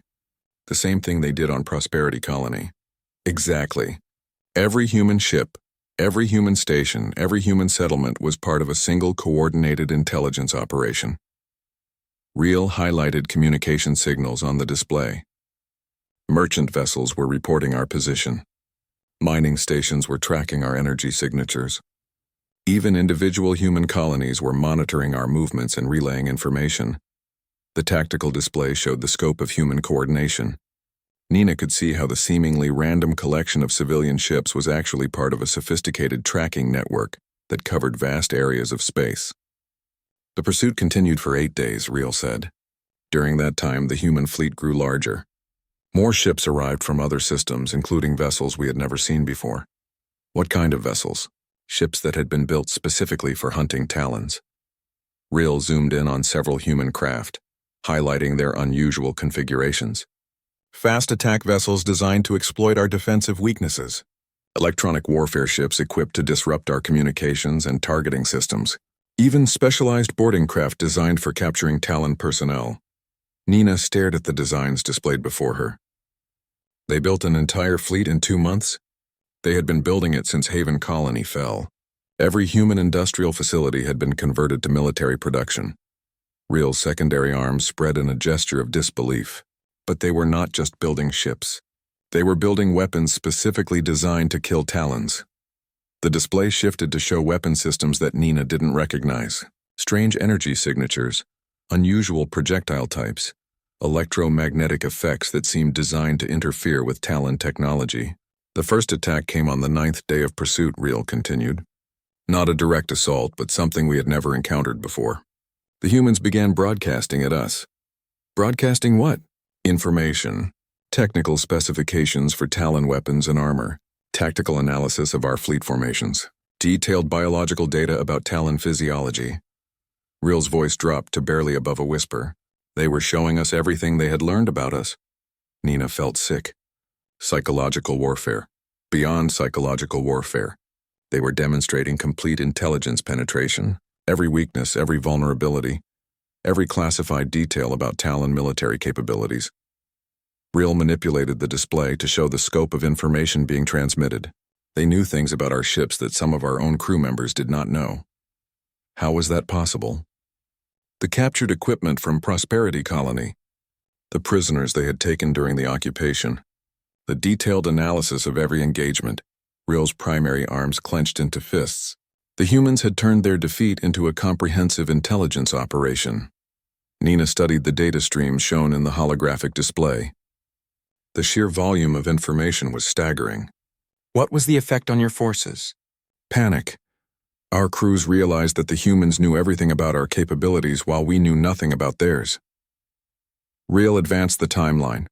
The same thing they did on Prosperity Colony. Exactly. Every human ship, every human station, every human settlement was part of a single coordinated intelligence operation. Rill highlighted communication signals on the display. Merchant vessels were reporting our position. Mining stations were tracking our energy signatures. Even individual human colonies were monitoring our movements and relaying information. The tactical display showed the scope of human coordination. Nina could see how the seemingly random collection of civilian ships was actually part of a sophisticated tracking network that covered vast areas of space. The pursuit continued for 8 days, Rill said. During that time, the human fleet grew larger. More ships arrived from other systems, including vessels we had never seen before. What kind of vessels? Ships that had been built specifically for hunting Talons. Rill zoomed in on several human craft, highlighting their unusual configurations. Fast attack vessels designed to exploit our defensive weaknesses. Electronic warfare ships equipped to disrupt our communications and targeting systems. Even specialized boarding craft designed for capturing Talon personnel. Nina stared at the designs displayed before her. They built an entire fleet in 2 months? They had been building it since Haven Colony fell. Every human industrial facility had been converted to military production. Rill's secondary arms spread in a gesture of disbelief. But they were not just building ships. They were building weapons specifically designed to kill Talons. The display shifted to show weapon systems that Nina didn't recognize. Strange energy signatures, unusual projectile types, electromagnetic effects that seemed designed to interfere with Talon technology. The first attack came on the 9th day of pursuit, Rill continued. Not a direct assault, but something we had never encountered before. The humans began broadcasting at us. Broadcasting what? Information, technical specifications for Talon weapons and armor, tactical analysis of our fleet formations, detailed biological data about Talon physiology. Rill's voice dropped to barely above a whisper. They were showing us everything they had learned about us. Nina felt sick. Psychological warfare. Beyond psychological warfare. They were demonstrating complete intelligence penetration, every weakness, every vulnerability, every classified detail about Talon military capabilities. Rill manipulated the display to show the scope of information being transmitted. They knew things about our ships that some of our own crew members did not know. How was that possible? The captured equipment from Prosperity Colony, the prisoners they had taken during the occupation, the detailed analysis of every engagement, Rill's primary arms clenched into fists. The humans had turned their defeat into a comprehensive intelligence operation. Nina studied the data streams shown in the holographic display. The sheer volume of information was staggering. What was the effect on your forces? Panic. Our crews realized that the humans knew everything about our capabilities while we knew nothing about theirs. Rill advanced the timeline,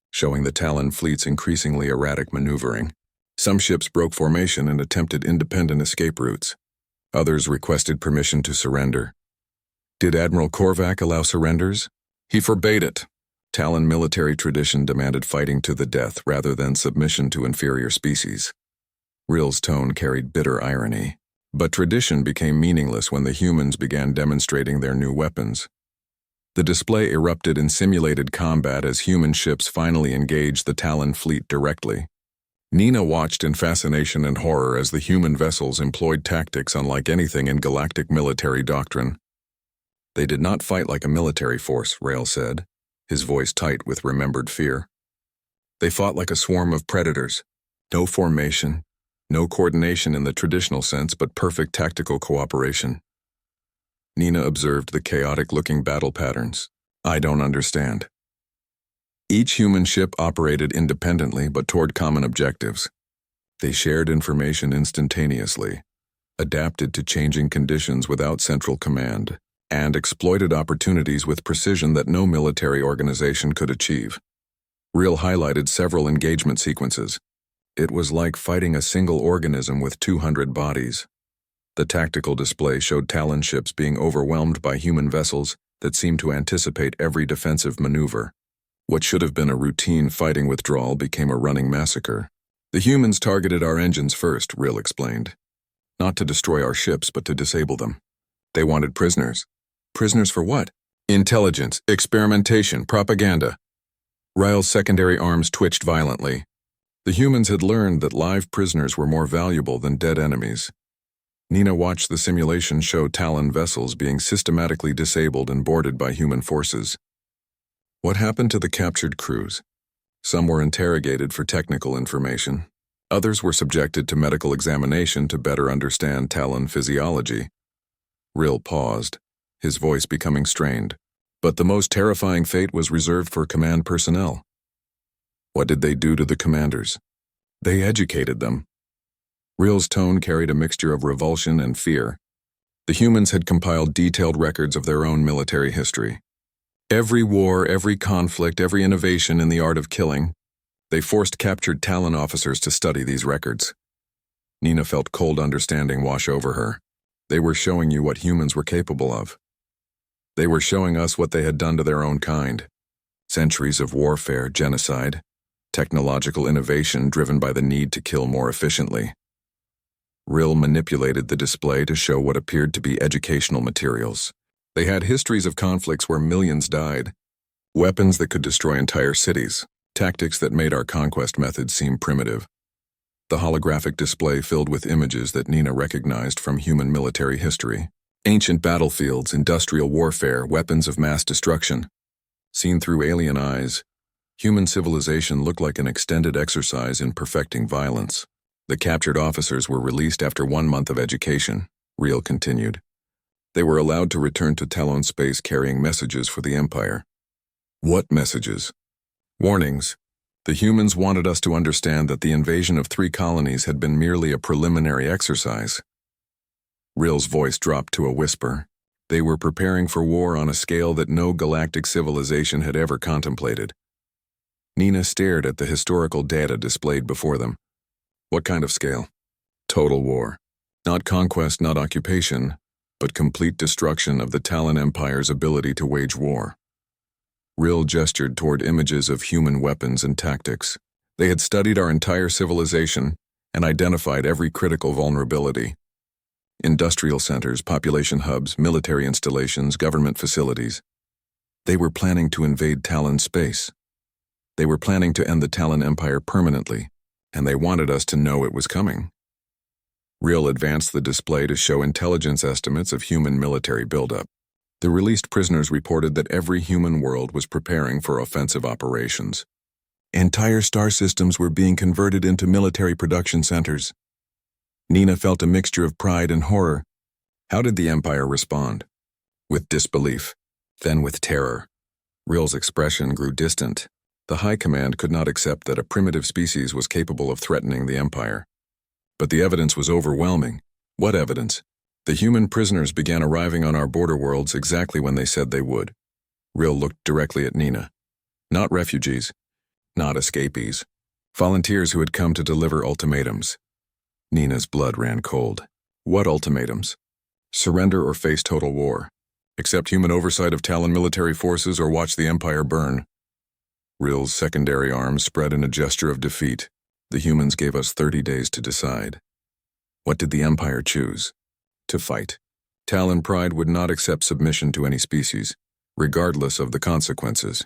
showing the Talon fleet's increasingly erratic maneuvering. Some ships broke formation and attempted independent escape routes. Others requested permission to surrender. Did Admiral Korvac allow surrenders? He forbade it. Talon military tradition demanded fighting to the death rather than submission to inferior species. Real's tone carried bitter irony. But tradition became meaningless when the humans began demonstrating their new weapons. The display erupted in simulated combat as human ships finally engaged the Talon fleet directly. Nina watched in fascination and horror as the human vessels employed tactics unlike anything in galactic military doctrine. They did not fight like a military force, Rael said, his voice tight with remembered fear. They fought like a swarm of predators. No formation, no coordination in the traditional sense, but perfect tactical cooperation. Nina observed the chaotic-looking battle patterns. I don't understand. Each human ship operated independently but toward common objectives. They shared information instantaneously, adapted to changing conditions without central command, and exploited opportunities with precision that no military organization could achieve. Rael highlighted several engagement sequences. It was like fighting a single organism with 200 bodies. The tactical display showed Talon ships being overwhelmed by human vessels that seemed to anticipate every defensive maneuver. What should have been a routine fighting withdrawal became a running massacre. The humans targeted our engines first, Rael explained. Not to destroy our ships, but to disable them. They wanted prisoners. Prisoners for what? Intelligence, experimentation, propaganda. Rael's secondary arms twitched violently. The humans had learned that live prisoners were more valuable than dead enemies. Nina watched the simulation show Talon vessels being systematically disabled and boarded by human forces. What happened to the captured crews? Some were interrogated for technical information. Others were subjected to medical examination to better understand Talon physiology. Rael paused, his voice becoming strained. But the most terrifying fate was reserved for command personnel. What did they do to the commanders? They educated them. Rael's tone carried a mixture of revulsion and fear. The humans had compiled detailed records of their own military history. Every war, every conflict, every innovation in the art of killing, they forced captured Talon officers to study these records. Nina felt cold understanding wash over her. They were showing you what humans were capable of. They were showing us what they had done to their own kind. Centuries of warfare, genocide, technological innovation driven by the need to kill more efficiently. Rael manipulated the display to show what appeared to be educational materials. They had histories of conflicts where millions died, weapons that could destroy entire cities, tactics that made our conquest methods seem primitive. The holographic display filled with images that Nina recognized from human military history. Ancient battlefields, industrial warfare, weapons of mass destruction. Seen through alien eyes, human civilization looked like an extended exercise in perfecting violence. The captured officers were released after 1 month of education, Rael continued. They were allowed to return to Talon space carrying messages for the Empire. What messages? Warnings. The humans wanted us to understand that the invasion of 3 colonies had been merely a preliminary exercise. Rael's voice dropped to a whisper. They were preparing for war on a scale that no galactic civilization had ever contemplated. Nina stared at the historical data displayed before them. What kind of scale? Total war. Not conquest, not occupation, but complete destruction of the Talon Empire's ability to wage war. Rael gestured toward images of human weapons and tactics. They had studied our entire civilization and identified every critical vulnerability. Industrial centers, population hubs, military installations, government facilities. They were planning to invade Talon space. They were planning to end the Talon Empire permanently, and they wanted us to know it was coming. Rael advanced the display to show intelligence estimates of human military buildup. The released prisoners reported that every human world was preparing for offensive operations. Entire star systems were being converted into military production centers. Nina felt a mixture of pride and horror. How did the Empire respond? With disbelief, then with terror. Rael's expression grew distant. The High Command could not accept that a primitive species was capable of threatening the Empire. But the evidence was overwhelming. What evidence? The human prisoners began arriving on our border worlds exactly when they said they would. Rael looked directly at Nina. Not refugees, not escapees. Volunteers who had come to deliver ultimatums. Nina's blood ran cold. What ultimatums? Surrender or face total war. Accept human oversight of Talon military forces or watch the Empire burn. Real's secondary arms spread in a gesture of defeat. The humans gave us 30 days to decide. What did the Empire choose? To fight. Talon Pride would not accept submission to any species, regardless of the consequences.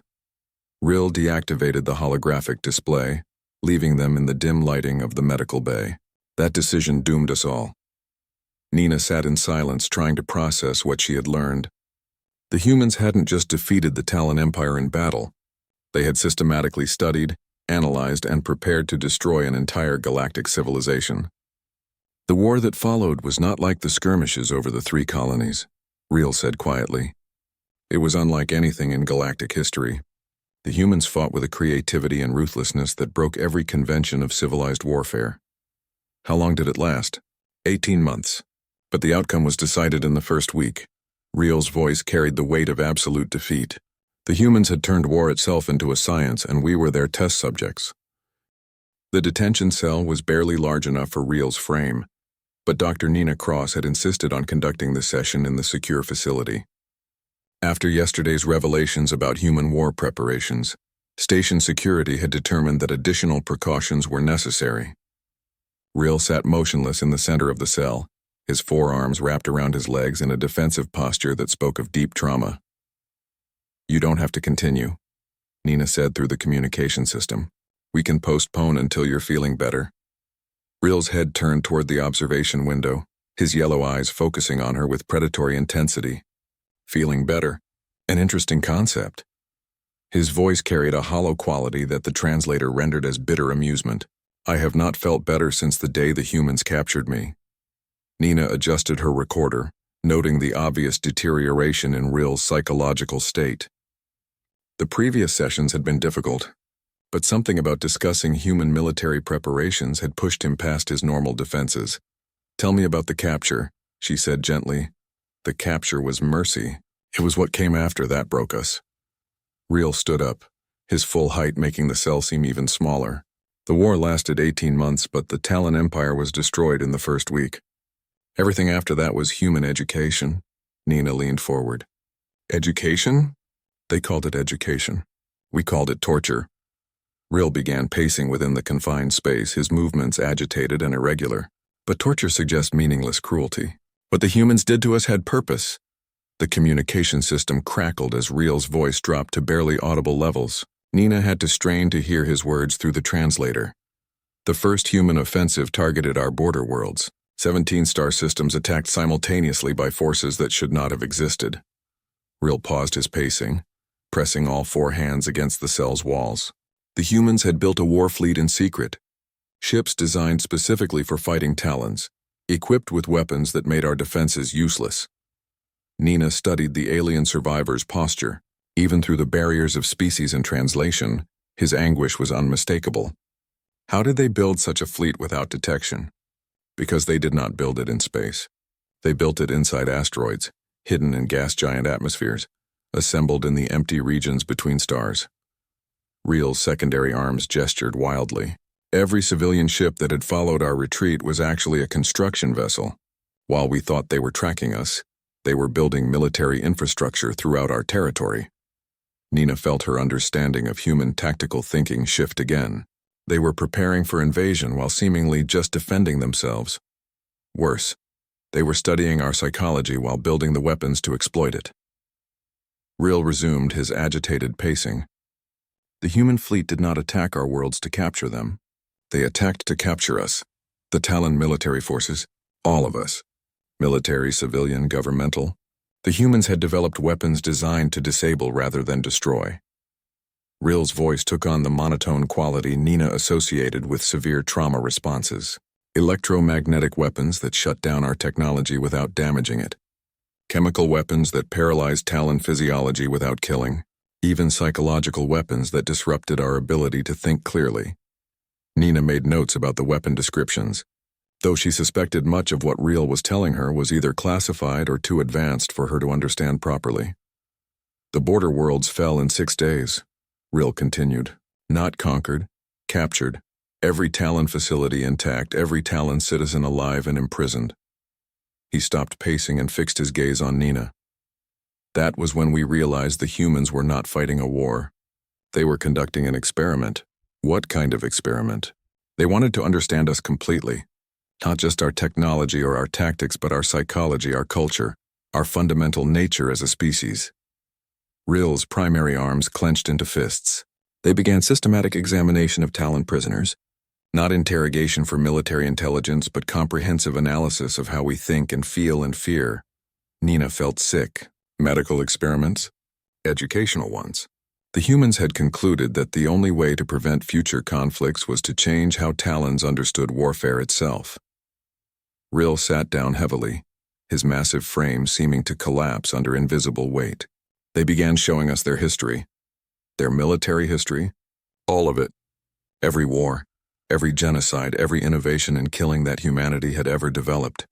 Real deactivated the holographic display, leaving them in the dim lighting of the medical bay. That decision doomed us all. Nina sat in silence, trying to process what she had learned. The humans hadn't just defeated the Talon Empire in battle. They had systematically studied, analyzed, and prepared to destroy an entire galactic civilization. The war that followed was not like the skirmishes over the 3 colonies, Real said quietly. It was unlike anything in galactic history. The humans fought with a creativity and ruthlessness that broke every convention of civilized warfare. How long did it last? 18 months. But the outcome was decided in the first week. Real's voice carried the weight of absolute defeat. The humans had turned war itself into a science, and we were their test subjects. The detention cell was barely large enough for Real's frame, but Dr. Nina Cross had insisted on conducting the session in the secure facility. After yesterday's revelations about human war preparations, station security had determined that additional precautions were necessary. Real sat motionless in the center of the cell, his forearms wrapped around his legs in a defensive posture that spoke of deep trauma. "You don't have to continue," Nina said through the communication system. "We can postpone until you're feeling better." Real's head turned toward the observation window, his yellow eyes focusing on her with predatory intensity. Feeling better. An interesting concept. His voice carried a hollow quality that the translator rendered as bitter amusement. "I have not felt better since the day the humans captured me." Nina adjusted her recorder, noting the obvious deterioration in Real's psychological state. The previous sessions had been difficult, but something about discussing human military preparations had pushed him past his normal defenses. "Tell me about the capture," she said gently. The capture was mercy. It was what came after that broke us. Real stood up, his full height making the cell seem even smaller. The war lasted 18 months, but the Talon Empire was destroyed in the first week. Everything after that was human education. Nina leaned forward. Education? They called it education. We called it torture. Real began pacing within the confined space, his movements agitated and irregular. But torture suggests meaningless cruelty. What the humans did to us had purpose. The communication system crackled as Real's voice dropped to barely audible levels. Nina had to strain to hear his words through the translator. The first human offensive targeted our border worlds. 17 star systems attacked simultaneously by forces that should not have existed. Real paused his pacing, pressing all 4 hands against the cell's walls. The humans had built a war fleet in secret. Ships designed specifically for fighting Talons, equipped with weapons that made our defenses useless. Nina studied the alien survivor's posture. Even through the barriers of species and translation, his anguish was unmistakable. How did they build such a fleet without detection? Because they did not build it in space. They built it inside asteroids, hidden in gas giant atmospheres, assembled in the empty regions between stars. Real's secondary arms gestured wildly. Every civilian ship that had followed our retreat was actually a construction vessel. While we thought they were tracking us, they were building military infrastructure throughout our territory. Nina felt her understanding of human tactical thinking shift again. They were preparing for invasion while seemingly just defending themselves. Worse, they were studying our psychology while building the weapons to exploit it. Real resumed his agitated pacing. The human fleet did not attack our worlds to capture them. They attacked to capture us. The Talon military forces, all of us. Military, civilian, governmental. The humans had developed weapons designed to disable rather than destroy. Real's voice took on the monotone quality Nina associated with severe trauma responses. Electromagnetic weapons that shut down our technology without damaging it. Chemical weapons that paralyzed Talon physiology without killing. Even psychological weapons that disrupted our ability to think clearly. Nina made notes about the weapon descriptions, though she suspected much of what Real was telling her was either classified or too advanced for her to understand properly. The border worlds fell in 6 days, Real continued. Not conquered, captured. Every Talon facility intact, every Talon citizen alive and imprisoned. He stopped pacing and fixed his gaze on Nina. That was when we realized the humans were not fighting a war. They were conducting an experiment. What kind of experiment? They wanted to understand us completely. Not just our technology or our tactics, but our psychology, our culture, our fundamental nature as a species. Rill's primary arms clenched into fists. They began systematic examination of Talon prisoners. Not interrogation for military intelligence, but comprehensive analysis of how we think and feel and fear. Nina felt sick. Medical experiments? Educational ones. The humans had concluded that the only way to prevent future conflicts was to change how Talons understood warfare itself. Rill sat down heavily, his massive frame seeming to collapse under invisible weight. They began showing us their history. Their military history. All of it. Every war, every genocide, every innovation in killing that humanity had ever developed.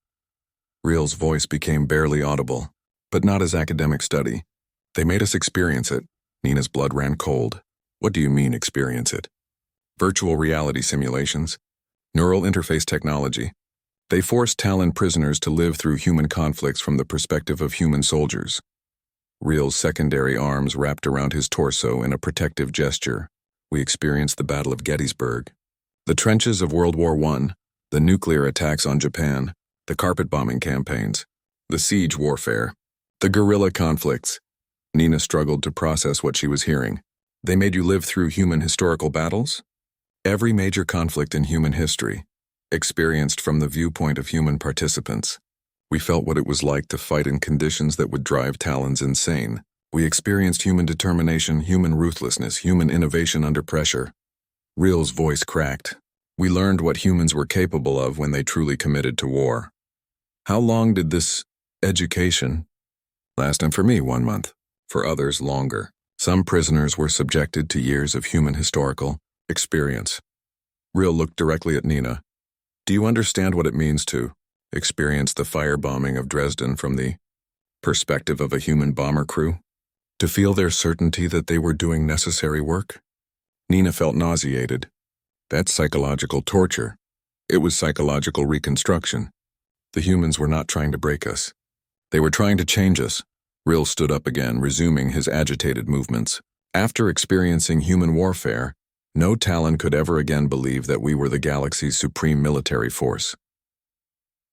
Rill's voice became barely audible, but not as academic study. They made us experience it. Nina's blood ran cold. What do you mean, experience it? Virtual reality simulations, neural interface technology. They forced Talon prisoners to live through human conflicts from the perspective of human soldiers. Rill's secondary arms wrapped around his torso in a protective gesture. We experienced the Battle of Gettysburg, the trenches of World War I, the nuclear attacks on Japan, the carpet bombing campaigns, the siege warfare, the guerrilla conflicts. Nina struggled to process what she was hearing. They made you live through human historical battles? Every major conflict in human history, experienced from the viewpoint of human participants. We felt what it was like to fight in conditions that would drive Talons insane. We experienced human determination, human ruthlessness, human innovation under pressure. Rill's voice cracked. We learned what humans were capable of when they truly committed to war. How long did this education last? And for me, 1 month. For others, longer. Some prisoners were subjected to years of human historical experience. Rill looked directly at Nina. Do you understand what it means to experience the firebombing of Dresden from the perspective of a human bomber crew? To feel their certainty that they were doing necessary work? Nina felt nauseated. That's psychological torture. It was psychological reconstruction. The humans were not trying to break us. They were trying to change us. Rill stood up again, resuming his agitated movements. After experiencing human warfare, no Talon could ever again believe that we were the galaxy's supreme military force.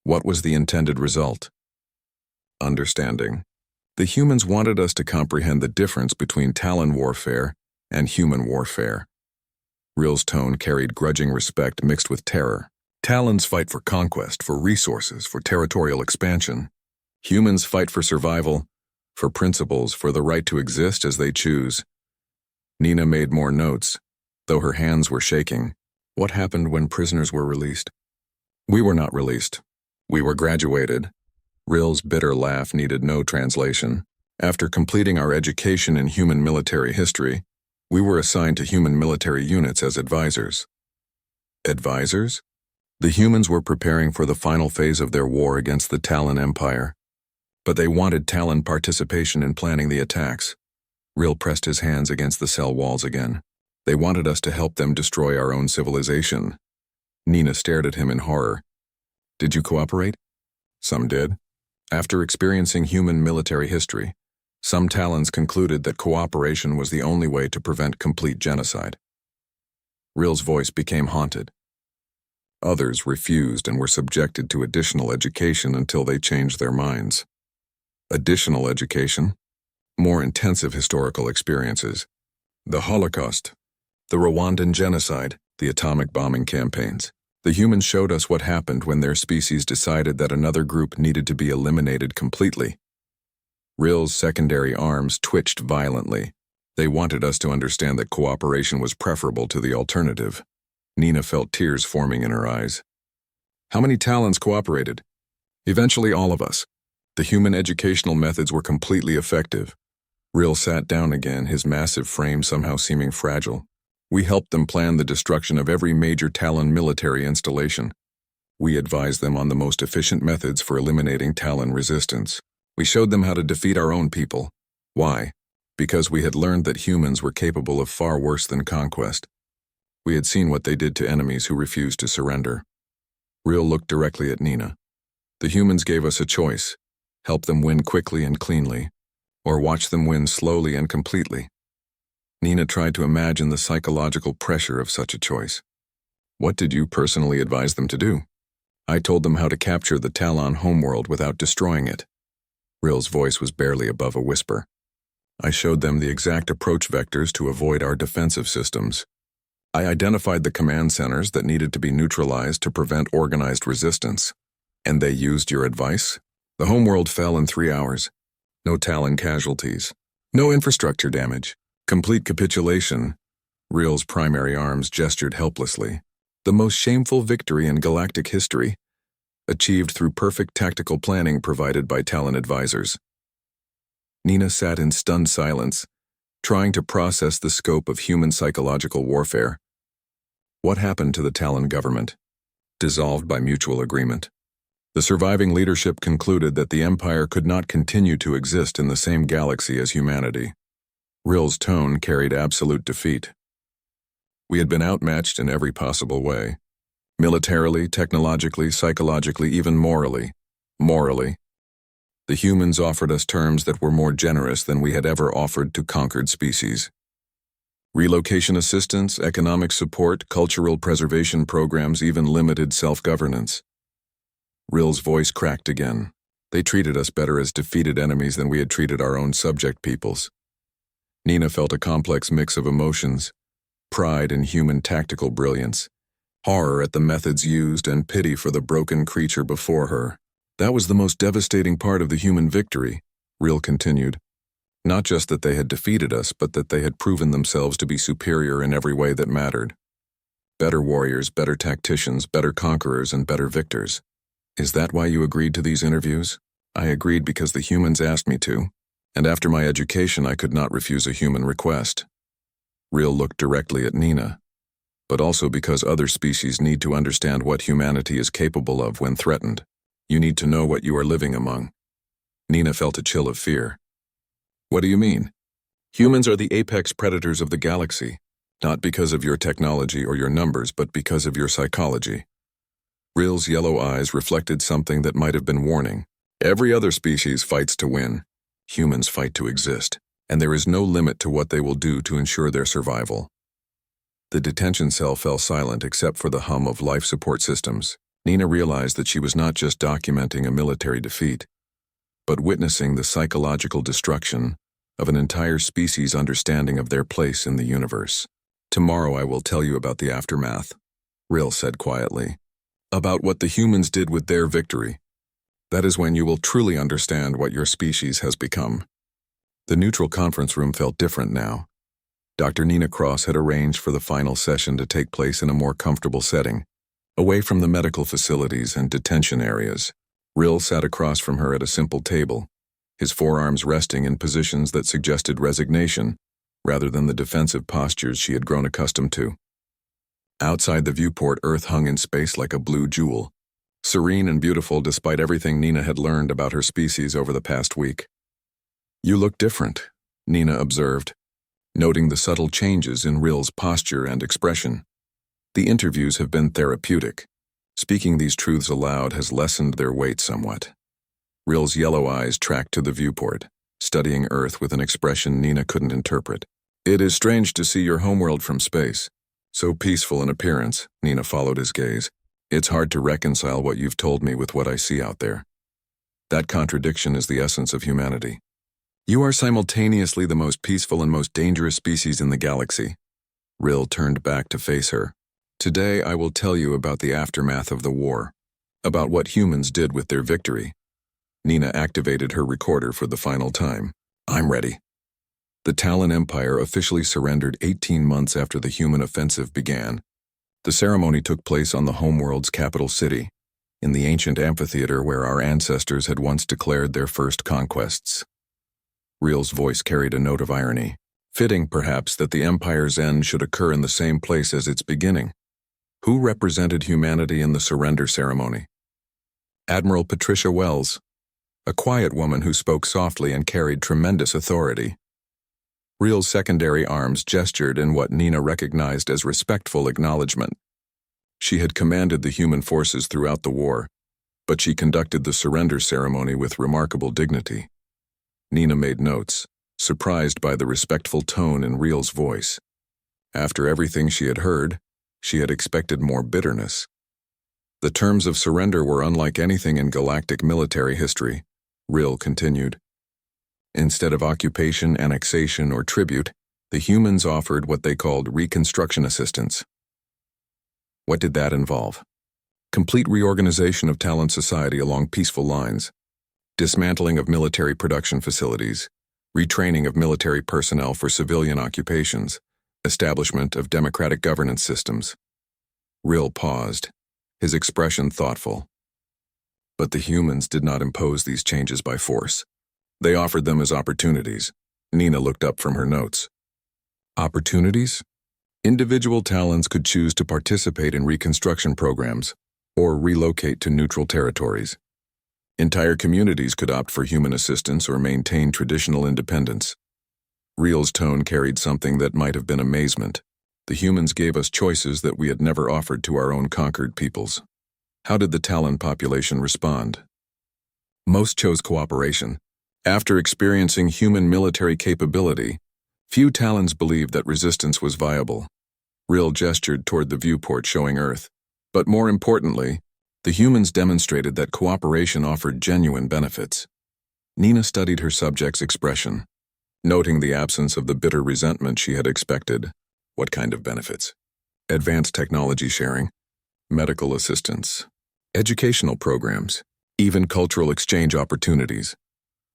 What was the intended result? Understanding. The humans wanted us to comprehend the difference between Talon warfare and human warfare. Rill's tone carried grudging respect mixed with terror. Talons fight for conquest, for resources, for territorial expansion. Humans fight for survival, for principles, for the right to exist as they choose. Nina made more notes, though her hands were shaking. What happened when prisoners were released? We were not released. We were graduated. Rill's bitter laugh needed no translation. After completing our education in human military history, we were assigned to human military units as advisors. Advisors? The humans were preparing for the final phase of their war against the Talon Empire. But they wanted Talon participation in planning the attacks. Rill pressed his hands against the cell walls again. They wanted us to help them destroy our own civilization. Nina stared at him in horror. Did you cooperate? Some did. After experiencing human military history, some Talons concluded that cooperation was the only way to prevent complete genocide. Rill's voice became haunted. Others refused and were subjected to additional education until they changed their minds. Additional education, more intensive historical experiences, the Holocaust, the Rwandan genocide, the atomic bombing campaigns. The humans showed us what happened when their species decided that another group needed to be eliminated completely. Rill's secondary arms twitched violently. They wanted us to understand that cooperation was preferable to the alternative. Nina felt tears forming in her eyes. How many Talons cooperated? Eventually all of us. The human educational methods were completely effective. Rill sat down again, his massive frame somehow seeming fragile. We helped them plan the destruction of every major Talon military installation. We advised them on the most efficient methods for eliminating Talon resistance. We showed them how to defeat our own people. Why? Because we had learned that humans were capable of far worse than conquest. We had seen what they did to enemies who refused to surrender. Rill looked directly at Nina. The humans gave us a choice. Help them win quickly and cleanly, or watch them win slowly and completely. Nina tried to imagine the psychological pressure of such a choice. What did you personally advise them to do? I told them how to capture the Talon homeworld without destroying it. Rill's voice was barely above a whisper. I showed them the exact approach vectors to avoid our defensive systems. I identified the command centers that needed to be neutralized to prevent organized resistance. And they used your advice? The homeworld fell in 3 hours. No Talon casualties. No infrastructure damage. Complete capitulation. Rill's primary arms gestured helplessly. The most shameful victory in galactic history, achieved through perfect tactical planning provided by Talon advisors. Nina sat in stunned silence, trying to process the scope of human psychological warfare. What happened to the Talon government? Dissolved by mutual agreement. The surviving leadership concluded that the Empire could not continue to exist in the same galaxy as humanity. Rill's tone carried absolute defeat. We had been outmatched in every possible way. Militarily, technologically, psychologically, even morally. Morally. The humans offered us terms that were more generous than we had ever offered to conquered species. Relocation assistance, economic support, cultural preservation programs, even limited self-governance. Rill's voice cracked again. They treated us better as defeated enemies than we had treated our own subject peoples. Nina felt a complex mix of emotions, pride in human tactical brilliance, horror at the methods used, and pity for the broken creature before her. That was the most devastating part of the human victory, Rill continued. Not just that they had defeated us, but that they had proven themselves to be superior in every way that mattered. Better warriors, better tacticians, better conquerors, and better victors. Is that why you agreed to these interviews? I agreed because the humans asked me to, and after my education I could not refuse a human request. Rill looked directly at Nina, but also because other species need to understand what humanity is capable of when threatened. You need to know what you are living among. Nina felt a chill of fear. What do you mean? Humans are the apex predators of the galaxy, not because of your technology or your numbers, but because of your psychology. Rill's yellow eyes reflected something that might have been warning. Every other species fights to win. Humans fight to exist, and there is no limit to what they will do to ensure their survival. The detention cell fell silent except for the hum of life support systems. Nina realized that she was not just documenting a military defeat, but witnessing the psychological destruction of an entire species' understanding of their place in the universe. Tomorrow I will tell you about the aftermath, Rill said quietly. About what the humans did with their victory. That is when you will truly understand what your species has become. The neutral conference room felt different now. Dr. Nina Cross had arranged for the final session to take place in a more comfortable setting, away from the medical facilities and detention areas. Rill sat across from her at a simple table, his forearms resting in positions that suggested resignation, rather than the defensive postures she had grown accustomed to. Outside the viewport, Earth hung in space like a blue jewel, serene and beautiful despite everything Nina had learned about her species over the past week. You look different, Nina observed, noting the subtle changes in Rill's posture and expression. The interviews have been therapeutic. Speaking these truths aloud has lessened their weight somewhat. Rill's yellow eyes tracked to the viewport, studying Earth with an expression Nina couldn't interpret. It is strange to see your homeworld from space. So peaceful in appearance, Nina followed his gaze. It's hard to reconcile what you've told me with what I see out there. That contradiction is the essence of humanity. You are simultaneously the most peaceful and most dangerous species in the galaxy. Rill turned back to face her. Today I will tell you about the aftermath of the war, about what humans did with their victory. Nina activated her recorder for the final time. I'm ready. The Talon Empire officially surrendered 18 months after the human offensive began. The ceremony took place on the homeworld's capital city, in the ancient amphitheater where our ancestors had once declared their first conquests. Rill's voice carried a note of irony. Fitting, perhaps, that the Empire's end should occur in the same place as its beginning. Who represented humanity in the surrender ceremony? Admiral Patricia Wells, a quiet woman who spoke softly and carried tremendous authority. Rill's secondary arms gestured in what Nina recognized as respectful acknowledgement. She had commanded the human forces throughout the war, but she conducted the surrender ceremony with remarkable dignity. Nina made notes, surprised by the respectful tone in Real's voice. After everything she had heard, she had expected more bitterness. The terms of surrender were unlike anything in galactic military history, Real continued. Instead of occupation, annexation, or tribute, the humans offered what they called reconstruction assistance. What did that involve? Complete reorganization of Talon society along peaceful lines, dismantling of military production facilities, retraining of military personnel for civilian occupations, establishment of democratic governance systems. Real paused, his expression thoughtful. But the humans did not impose these changes by force. They offered them as opportunities. Nina looked up from her notes. Opportunities? Individual Talons could choose to participate in reconstruction programs or relocate to neutral territories. Entire communities could opt for human assistance or maintain traditional independence. Real's tone carried something that might have been amazement. The humans gave us choices that we had never offered to our own conquered peoples. How did the Talon population respond? Most chose cooperation. After experiencing human military capability, few Talons believed that resistance was viable. Real gestured toward the viewport showing Earth. But more importantly, the humans demonstrated that cooperation offered genuine benefits. Nina studied her subject's expression, noting the absence of the bitter resentment she had expected. What kind of benefits? Advanced technology sharing, medical assistance, educational programs, even cultural exchange opportunities.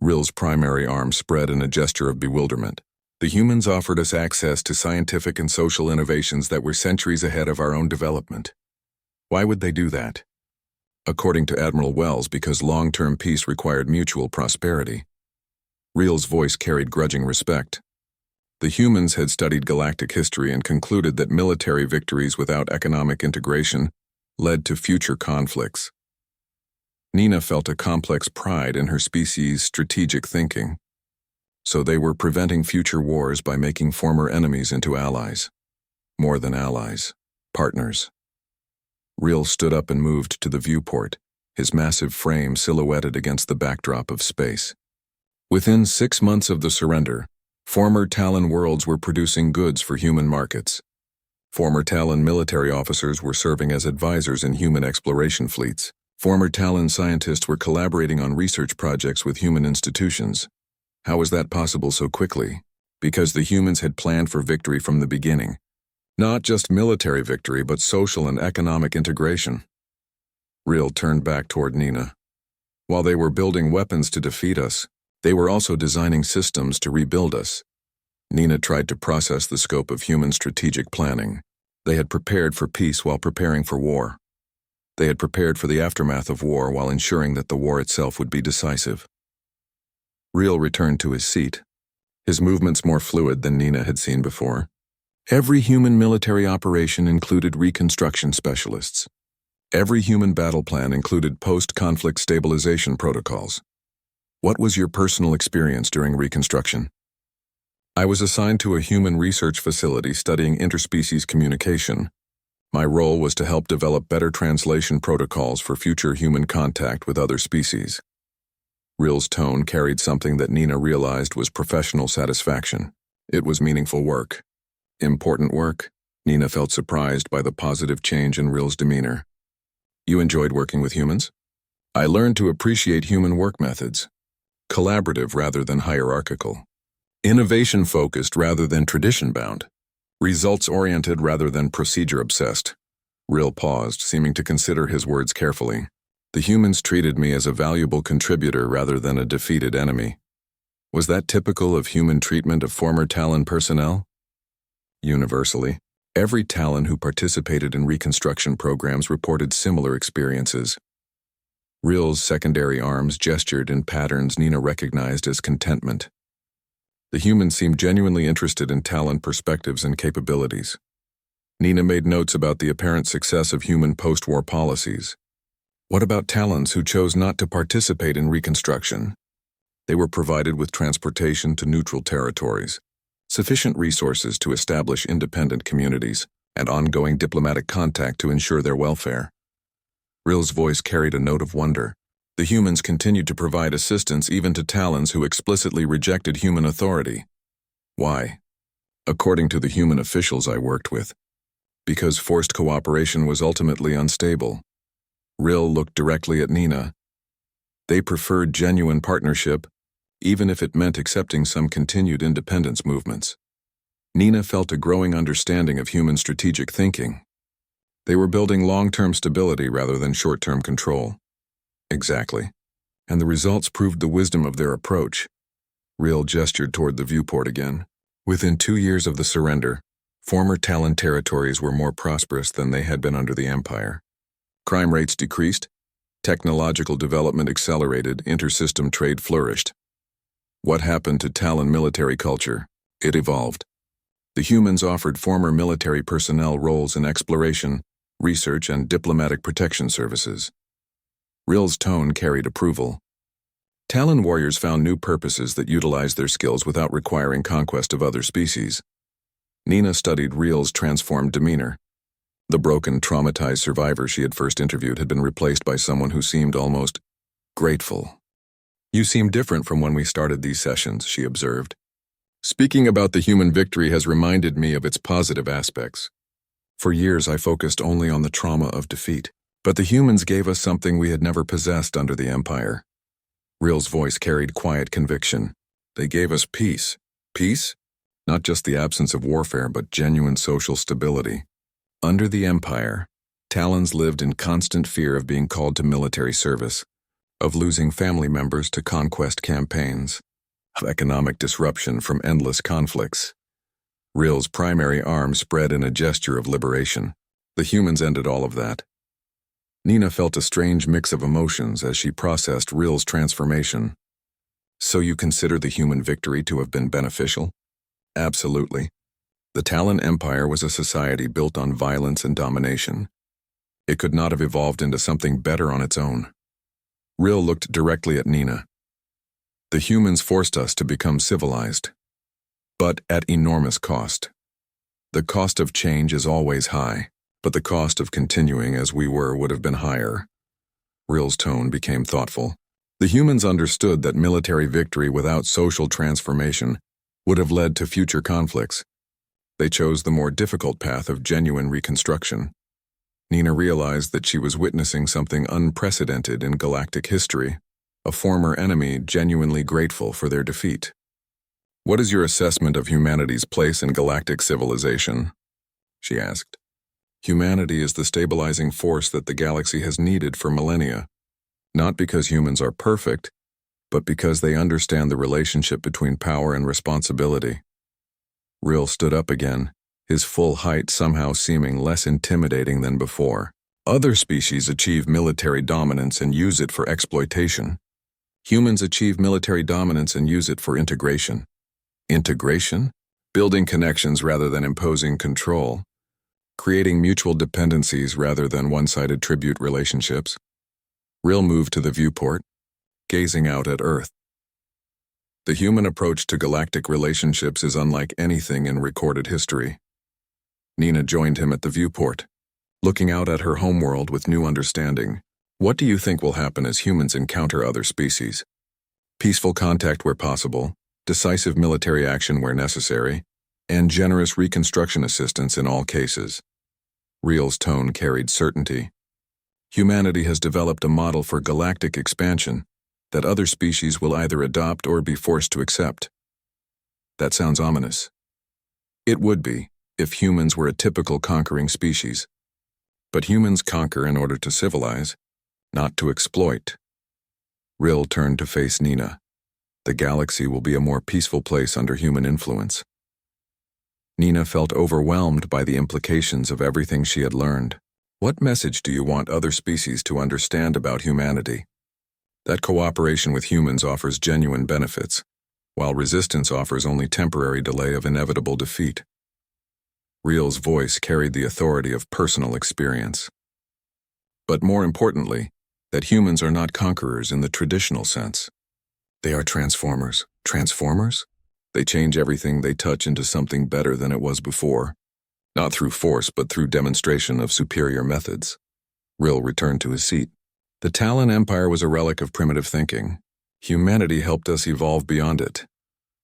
Real's primary arm spread in a gesture of bewilderment. The humans offered us access to scientific and social innovations that were centuries ahead of our own development. Why would they do that? According to Admiral Wells, because long-term peace required mutual prosperity. Real's voice carried grudging respect. The humans had studied galactic history and concluded that military victories without economic integration led to future conflicts. Nina felt a complex pride in her species' strategic thinking. So they were preventing future wars by making former enemies into allies. More than allies, partners. Real stood up and moved to the viewport, his massive frame silhouetted against the backdrop of space. Within 6 months of the surrender, former Talon worlds were producing goods for human markets. Former Talon military officers were serving as advisors in human exploration fleets. Former Talon scientists were collaborating on research projects with human institutions. How was that possible so quickly? Because the humans had planned for victory from the beginning. Not just military victory, but social and economic integration. Real turned back toward Nina. While they were building weapons to defeat us, they were also designing systems to rebuild us. Nina tried to process the scope of human strategic planning. They had prepared for peace while preparing for war. They had prepared for the aftermath of war while ensuring that the war itself would be decisive. Real returned to his seat, his movements more fluid than Nina had seen before. Every human military operation included reconstruction specialists. Every human battle plan included post-conflict stabilization protocols. What was your personal experience during reconstruction? I was assigned to a human research facility studying interspecies communication. My role was to help develop better translation protocols for future human contact with other species. Real's tone carried something that Nina realized was professional satisfaction. It was meaningful work. Important work? Nina felt surprised by the positive change in Real's demeanor. You enjoyed working with humans? I learned to appreciate human work methods. Collaborative rather than hierarchical. Innovation-focused rather than tradition-bound. Results-oriented rather than procedure-obsessed. Real paused, seeming to consider his words carefully. The humans treated me as a valuable contributor rather than a defeated enemy. Was that typical of human treatment of former Talon personnel? Universally, every Talon who participated in reconstruction programs reported similar experiences. Real's secondary arms gestured in patterns Nina recognized as contentment. The humans seemed genuinely interested in Talon perspectives and capabilities. Nina made notes about the apparent success of human post-war policies. What about Talons who chose not to participate in reconstruction? They were provided with transportation to neutral territories, sufficient resources to establish independent communities, and ongoing diplomatic contact to ensure their welfare. Real's voice carried a note of wonder. The humans continued to provide assistance even to Talons who explicitly rejected human authority. Why? According to the human officials I worked with, because forced cooperation was ultimately unstable. Rill looked directly at Nina. They preferred genuine partnership, even if it meant accepting some continued independence movements. Nina felt a growing understanding of human strategic thinking. They were building long-term stability rather than short-term control. Exactly. And the results proved the wisdom of their approach. Rill gestured toward the viewport again. Within 2 years of the surrender, former Talon territories were more prosperous than they had been under the Empire. Crime rates decreased, technological development accelerated, inter-system trade flourished. What happened to Talon military culture? It evolved. The humans offered former military personnel roles in exploration, research, and diplomatic protection services. Rill's tone carried approval. Talon warriors found new purposes that utilized their skills without requiring conquest of other species. Nina studied Rill's transformed demeanor. The broken, traumatized survivor she had first interviewed had been replaced by someone who seemed almost grateful. "You seem different from when we started these sessions," she observed. "Speaking about the human victory has reminded me of its positive aspects. For years I focused only on the trauma of defeat, but the humans gave us something we had never possessed under the Empire." Rill's voice carried quiet conviction. "They gave us peace. Peace? Not just the absence of warfare, but genuine social stability. Under the Empire, Talons lived in constant fear of being called to military service, of losing family members to conquest campaigns, of economic disruption from endless conflicts." Rill's primary arm spread in a gesture of liberation. The humans ended all of that. Nina felt a strange mix of emotions as she processed Rill's transformation. "So you consider the human victory to have been beneficial?" "Absolutely. The Talon Empire was a society built on violence and domination. It could not have evolved into something better on its own." Rill looked directly at Nina. "The humans forced us to become civilized, but at enormous cost. The cost of change is always high, but the cost of continuing as we were would have been higher." Rill's tone became thoughtful. "The humans understood that military victory without social transformation would have led to future conflicts. They chose the more difficult path of genuine reconstruction." Nina realized that she was witnessing something unprecedented in galactic history, a former enemy genuinely grateful for their defeat. "What is your assessment of humanity's place in galactic civilization?" she asked. "Humanity is the stabilizing force that the galaxy has needed for millennia, not because humans are perfect, but because they understand the relationship between power and responsibility." Rill stood up again, his full height somehow seeming less intimidating than before. "Other species achieve military dominance and use it for exploitation. Humans achieve military dominance and use it for integration." Integration? Building connections rather than imposing control. Creating mutual dependencies rather than one-sided tribute relationships. Rill moved to the viewport, gazing out at Earth. "The human approach to galactic relationships is unlike anything in recorded history." Nina joined him at the viewport, looking out at her homeworld with new understanding. "What do you think will happen as humans encounter other species?" "Peaceful contact where possible, decisive military action where necessary, and generous reconstruction assistance in all cases." Rill's tone carried certainty. "Humanity has developed a model for galactic expansion that other species will either adopt or be forced to accept." That sounds ominous. It would be, if humans were a typical conquering species. But humans conquer in order to civilize, not to exploit. Rill turned to face Nina. "The galaxy will be a more peaceful place under human influence." Nina felt overwhelmed by the implications of everything she had learned. "What message do you want other species to understand about humanity?" "That cooperation with humans offers genuine benefits, while resistance offers only temporary delay of inevitable defeat." Rill's voice carried the authority of personal experience. "But more importantly, that humans are not conquerors in the traditional sense. They are transformers." "Transformers?" "They change everything they touch into something better than it was before. Not through force, but through demonstration of superior methods." Rill returned to his seat. The Talon Empire was a relic of primitive thinking. Humanity helped us evolve beyond it.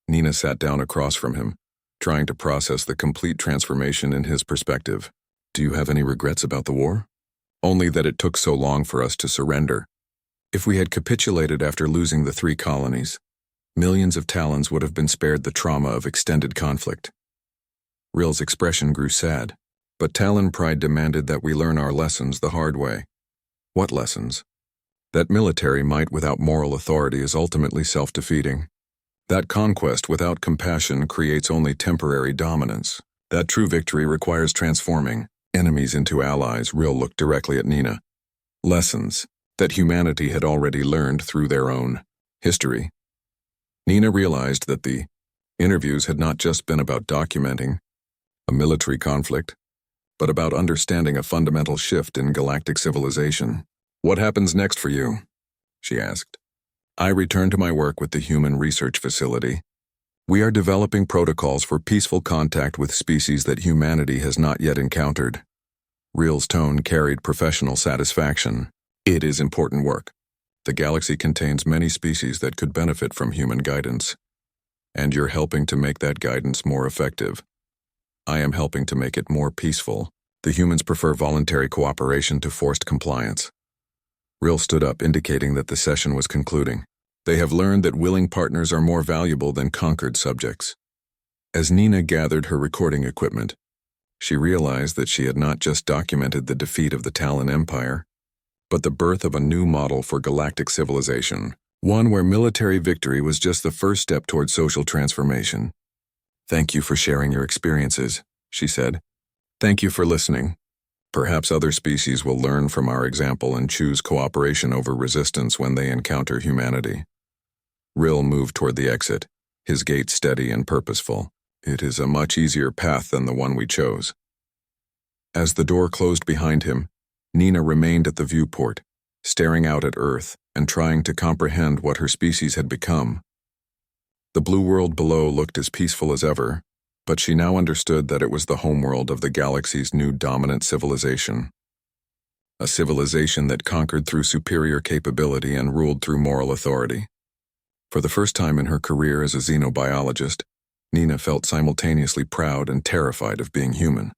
Nina sat down across from him, trying to process the complete transformation in his perspective. Do you have any regrets about the war? Only that it took so long for us to surrender. If we had capitulated after losing the 3 colonies, millions of Talons would have been spared the trauma of extended conflict. Ril's expression grew sad, but Talon pride demanded that we learn our lessons the hard way. What lessons? That military might without moral authority is ultimately self-defeating. That conquest without compassion creates only temporary dominance. That true victory requires transforming enemies into allies. Ril looked directly at Nina. Lessons that humanity had already learned through their own history. Nina realized that the interviews had not just been about documenting a military conflict, but about understanding a fundamental shift in galactic civilization. What happens next for you? She asked. I return to my work with the Human Research Facility. We are developing protocols for peaceful contact with species that humanity has not yet encountered. Ril's tone carried professional satisfaction. It is important work. The galaxy contains many species that could benefit from human guidance, and you're helping to make that guidance more effective. I am helping to make it more peaceful. The humans prefer voluntary cooperation to forced compliance. Ril stood up, indicating that the session was concluding. They have learned that willing partners are more valuable than conquered subjects. As Nina gathered her recording equipment, she realized that she had not just documented the defeat of the Talon Empire, but the birth of a new model for galactic civilization, one where military victory was just the first step toward social transformation. Thank you for sharing your experiences, she said. Thank you for listening. Perhaps other species will learn from our example and choose cooperation over resistance when they encounter humanity. Ril moved toward the exit, his gait steady and purposeful. It is a much easier path than the one we chose. As the door closed behind him, Nina remained at the viewport, staring out at Earth and trying to comprehend what her species had become. The blue world below looked as peaceful as ever, but she now understood that it was the homeworld of the galaxy's new dominant civilization. A civilization that conquered through superior capability and ruled through moral authority. For the first time in her career as a xenobiologist, Nina felt simultaneously proud and terrified of being human.